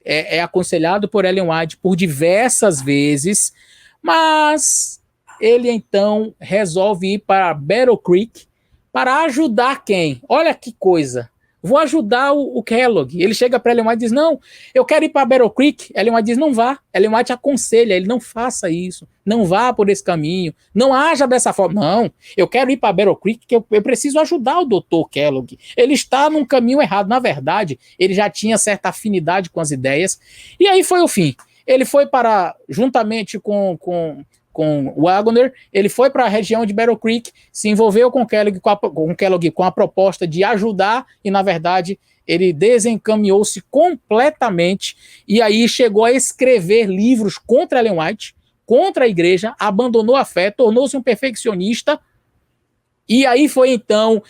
é aconselhado por Ellen White por diversas vezes, mas ele então resolve ir para Battle Creek para ajudar quem? Olha que coisa. Vou ajudar o Kellogg. Ele chega para Ellen White e diz, não, eu quero ir para Battle Creek. Ellen White diz, não vá. Ellen White aconselha, ele não faça isso. Não vá por esse caminho. Não haja dessa forma. Não, eu quero ir para Battle Creek, que eu preciso ajudar o Dr. Kellogg. Ele está num caminho errado. Na verdade, ele já tinha certa afinidade com as ideias. E aí foi o fim. Ele foi para, juntamente com Wagner, ele foi para a região de Battle Creek, se envolveu com Kellogg com a proposta de ajudar, e na verdade ele desencaminhou-se completamente, e aí chegou a escrever livros contra Ellen White, contra a igreja, abandonou a fé, tornou-se um perfeccionista, e aí foi então,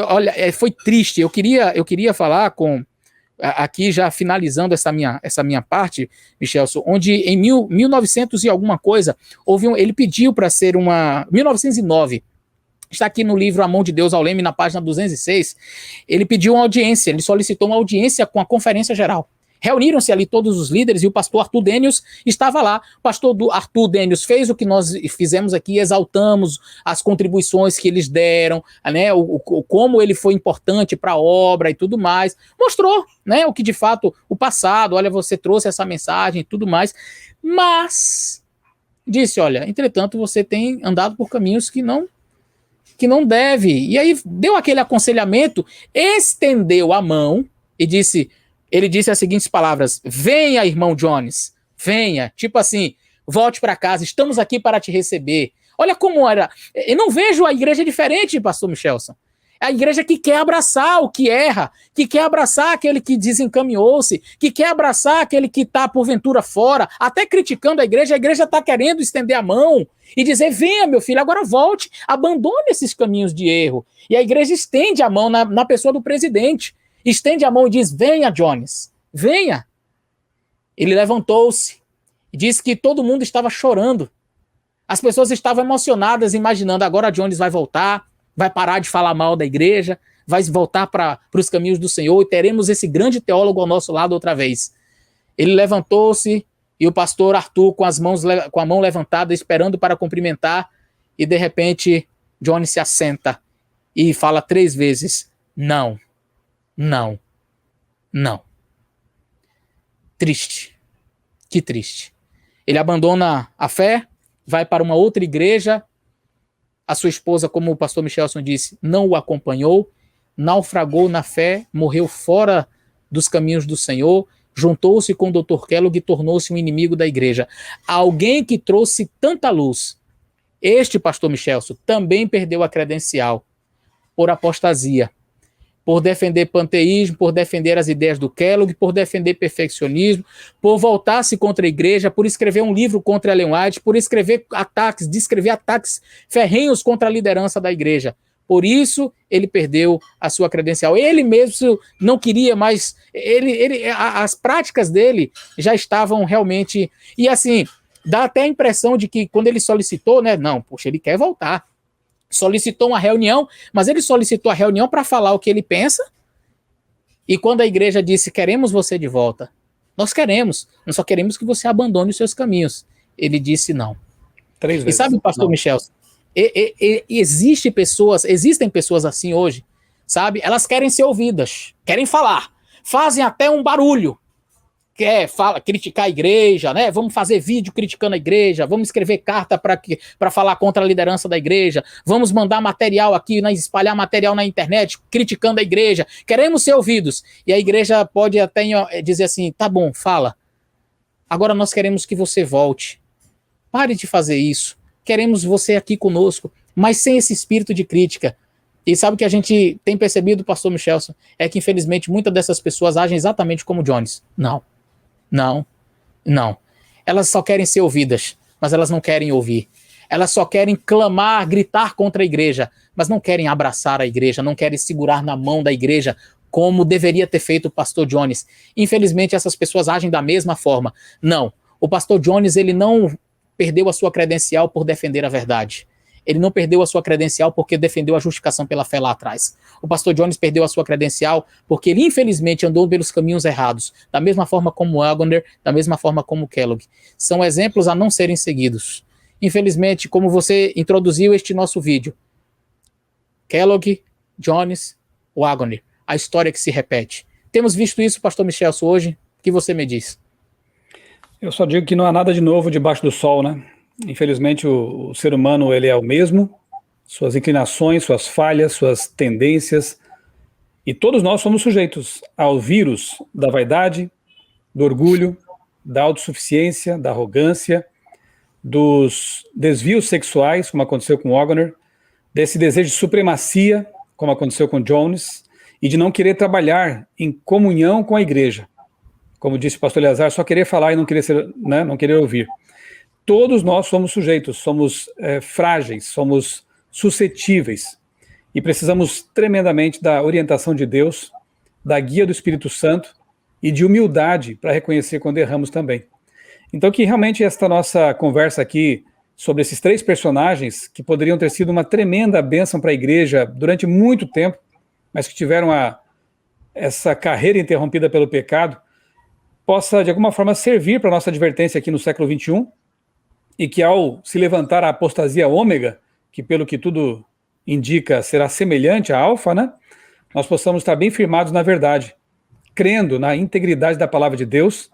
olha, foi triste. Eu queria falar aqui já finalizando essa minha parte, Michelson, onde em 1900 e alguma coisa, ele pediu para ser 1909, está aqui no livro A Mão de Deus ao Leme, na página 206, ele pediu uma audiência, ele solicitou uma audiência com a Conferência Geral. Reuniram-se ali todos os líderes e o pastor Arthur Daniels estava lá. O pastor Arthur Daniels fez o que nós fizemos aqui, exaltamos as contribuições que eles deram, né, como ele foi importante para a obra e tudo mais. Mostrou, né, o que de fato, o passado, olha, você trouxe essa mensagem e tudo mais, mas disse, olha, entretanto, você tem andado por caminhos que não que não deve. E aí deu aquele aconselhamento, estendeu a mão e ele disse as seguintes palavras: venha, irmão Jones, venha, tipo assim, volte para casa, estamos aqui para te receber. Olha como era. Eu não vejo a igreja diferente, pastor Michelson. É a igreja que quer abraçar o que erra, que quer abraçar aquele que desencaminhou-se, que quer abraçar aquele que está porventura fora, até criticando a igreja está querendo estender a mão e dizer: venha, meu filho, agora volte, abandone esses caminhos de erro. E a igreja estende a mão na pessoa do presidente, estende a mão e diz: venha, Jones, venha. Ele levantou-se e disse que todo mundo estava chorando. As pessoas estavam emocionadas, imaginando: agora Jones vai voltar, vai parar de falar mal da igreja, vai voltar para os caminhos do Senhor e teremos esse grande teólogo ao nosso lado outra vez. Ele levantou-se e o pastor Arthur com a mão levantada, esperando para cumprimentar, e de repente Jones se assenta e fala 3 vezes: não, não, não. Triste. Que triste. Ele abandona a fé, vai para uma outra igreja. A sua esposa, como o pastor Michelson disse, não o acompanhou, naufragou na fé, morreu fora dos caminhos do Senhor, juntou-se com o Dr. Kellogg e tornou-se um inimigo da igreja. Alguém que trouxe tanta luz. Este pastor Michelson também perdeu a credencial por apostasia, por defender panteísmo, por defender as ideias do Kellogg, por defender perfeccionismo, por voltar-se contra a igreja, por escrever um livro contra Ellen White, por descrever ataques ferrenhos contra a liderança da igreja. Por isso, ele perdeu a sua credencial. Ele mesmo não queria mais... as práticas dele já estavam realmente... E assim, dá até a impressão de que quando ele solicitou, né? Não, poxa, ele quer voltar. Solicitou uma reunião, mas ele solicitou a reunião para falar o que ele pensa, e quando a igreja disse: queremos você de volta, nós só queremos que você abandone os seus caminhos, ele disse não. 3 vezes. E sabe, pastor Michelson, existem pessoas assim hoje, sabe? Elas querem ser ouvidas, querem falar, fazem até um barulho, criticar a igreja, né? Vamos fazer vídeo criticando a igreja, vamos escrever carta para falar contra a liderança da igreja, vamos mandar material aqui, espalhar material na internet criticando a igreja, queremos ser ouvidos. E a igreja pode até dizer assim: tá bom, fala, agora nós queremos que você volte, pare de fazer isso, queremos você aqui conosco, mas sem esse espírito de crítica. E sabe o que a gente tem percebido, pastor Michelson? É que infelizmente muitas dessas pessoas agem exatamente como Jones. Não. Elas só querem ser ouvidas, mas elas não querem ouvir. Elas só querem clamar, gritar contra a igreja, mas não querem abraçar a igreja, não querem segurar na mão da igreja, como deveria ter feito o pastor Jones. Infelizmente, essas pessoas agem da mesma forma. Não, o pastor Jones, ele não perdeu a sua credencial por defender a verdade. Ele não perdeu a sua credencial porque defendeu a justificação pela fé lá atrás. O pastor Jones perdeu a sua credencial porque ele, infelizmente, andou pelos caminhos errados, da mesma forma como Wagner, da mesma forma como Kellogg. São exemplos a não serem seguidos. Infelizmente, como você introduziu este nosso vídeo, Kellogg, Jones, Wagner, a história que se repete. Temos visto isso, pastor Michelson, hoje. O que você me diz? Eu só digo que não há nada de novo debaixo do sol, né? Infelizmente, o ser humano, ele é o mesmo, suas inclinações, suas falhas, suas tendências, e todos nós somos sujeitos ao vírus da vaidade, do orgulho, da autossuficiência, da arrogância, dos desvios sexuais, como aconteceu com Wagner, desse desejo de supremacia, como aconteceu com Jones, e de não querer trabalhar em comunhão com a igreja. Como disse o pastor Eleazar, só querer falar e não querer, não querer ouvir. Todos nós somos sujeitos, somos frágeis, somos suscetíveis e precisamos tremendamente da orientação de Deus, da guia do Espírito Santo e de humildade para reconhecer quando erramos também. Então que realmente esta nossa conversa aqui sobre esses 3 personagens que poderiam ter sido uma tremenda bênção para a igreja durante muito tempo, mas que tiveram essa carreira interrompida pelo pecado, possa de alguma forma servir para a nossa advertência aqui no século XXI, e que ao se levantar a apostasia ômega, que pelo que tudo indica será semelhante à alfa, né, nós possamos estar bem firmados na verdade, crendo na integridade da palavra de Deus,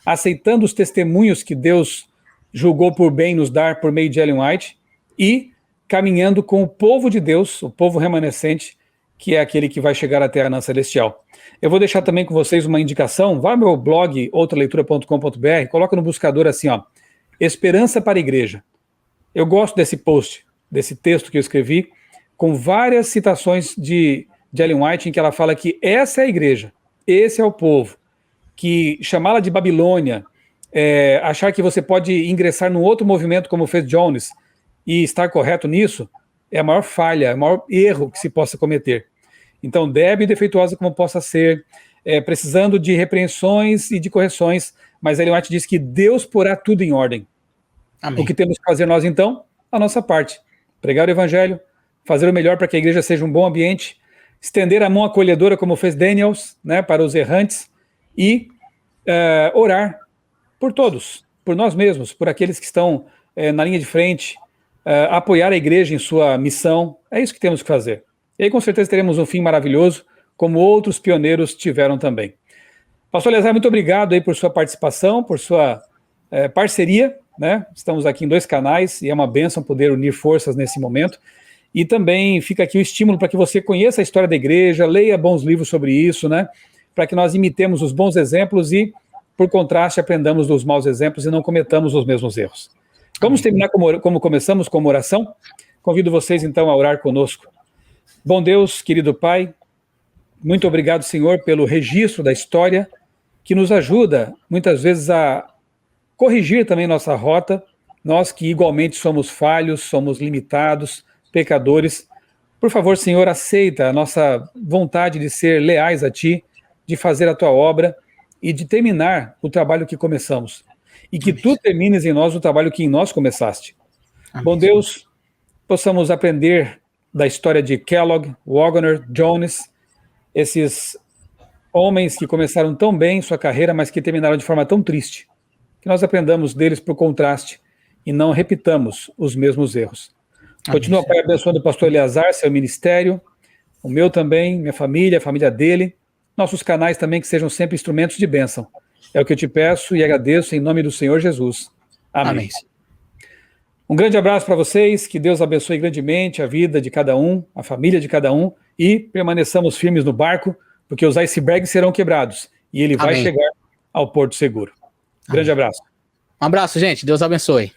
aceitando os testemunhos que Deus julgou por bem nos dar por meio de Ellen White, e caminhando com o povo de Deus, o povo remanescente, que é aquele que vai chegar à Terra Celestial. Eu vou deixar também com vocês uma indicação, vá ao meu blog, outraleitura.com.br, coloca no buscador assim, ó, Esperança para a Igreja. Eu gosto desse post, desse texto que eu escrevi, com várias citações de Ellen White, em que ela fala que essa é a igreja, esse é o povo, que chamá-la de Babilônia, achar que você pode ingressar num outro movimento como fez Jones e estar correto nisso, é a maior falha, é o maior erro que se possa cometer. Então, débil e defeituosa como possa ser, precisando de repreensões e de correções, mas Ellen White diz que Deus porá tudo em ordem. Amém. O que temos que fazer nós, então? A nossa parte. Pregar o evangelho, fazer o melhor para que a igreja seja um bom ambiente, estender a mão acolhedora, como fez Daniels, né, para os errantes, e orar por todos, por nós mesmos, por aqueles que estão na linha de frente, apoiar a igreja em sua missão. É isso que temos que fazer. E aí, com certeza, teremos um fim maravilhoso, como outros pioneiros tiveram também. Pastor Eleazar, muito obrigado aí por sua participação, por sua parceria, né? Estamos aqui em 2 canais e é uma bênção poder unir forças nesse momento. E também fica aqui o estímulo para que você conheça a história da igreja, leia bons livros sobre isso, né? Para que nós imitemos os bons exemplos e, por contraste, aprendamos dos maus exemplos e não cometamos os mesmos erros. Vamos terminar como começamos, com uma oração? Convido vocês, então, a orar conosco. Bom Deus, querido Pai, muito obrigado, Senhor, pelo registro da história que nos ajuda, muitas vezes, a corrigir também nossa rota, nós que igualmente somos falhos, somos limitados, pecadores. Por favor, Senhor, aceita a nossa vontade de ser leais a Ti, de fazer a Tua obra e de terminar o trabalho que começamos. E que Tu termines em nós o trabalho que em nós começaste. Amém. Bom Deus, possamos aprender da história de Kellogg, Waggoner, Jones, esses homens que começaram tão bem sua carreira, mas que terminaram de forma tão triste. Que nós aprendamos deles por contraste e não repitamos os mesmos erros. Continua, Pai, abençoando o pastor Eleazar, seu ministério, o meu também, minha família, a família dele, nossos canais também que sejam sempre instrumentos de bênção. É o que eu te peço e agradeço em nome do Senhor Jesus. Amém. Amém. Um grande abraço para vocês, que Deus abençoe grandemente a vida de cada um, a família de cada um, e permaneçamos firmes no barco, porque os icebergs serão quebrados e ele vai chegar ao porto seguro. Grande abraço. Um abraço, gente. Deus abençoe.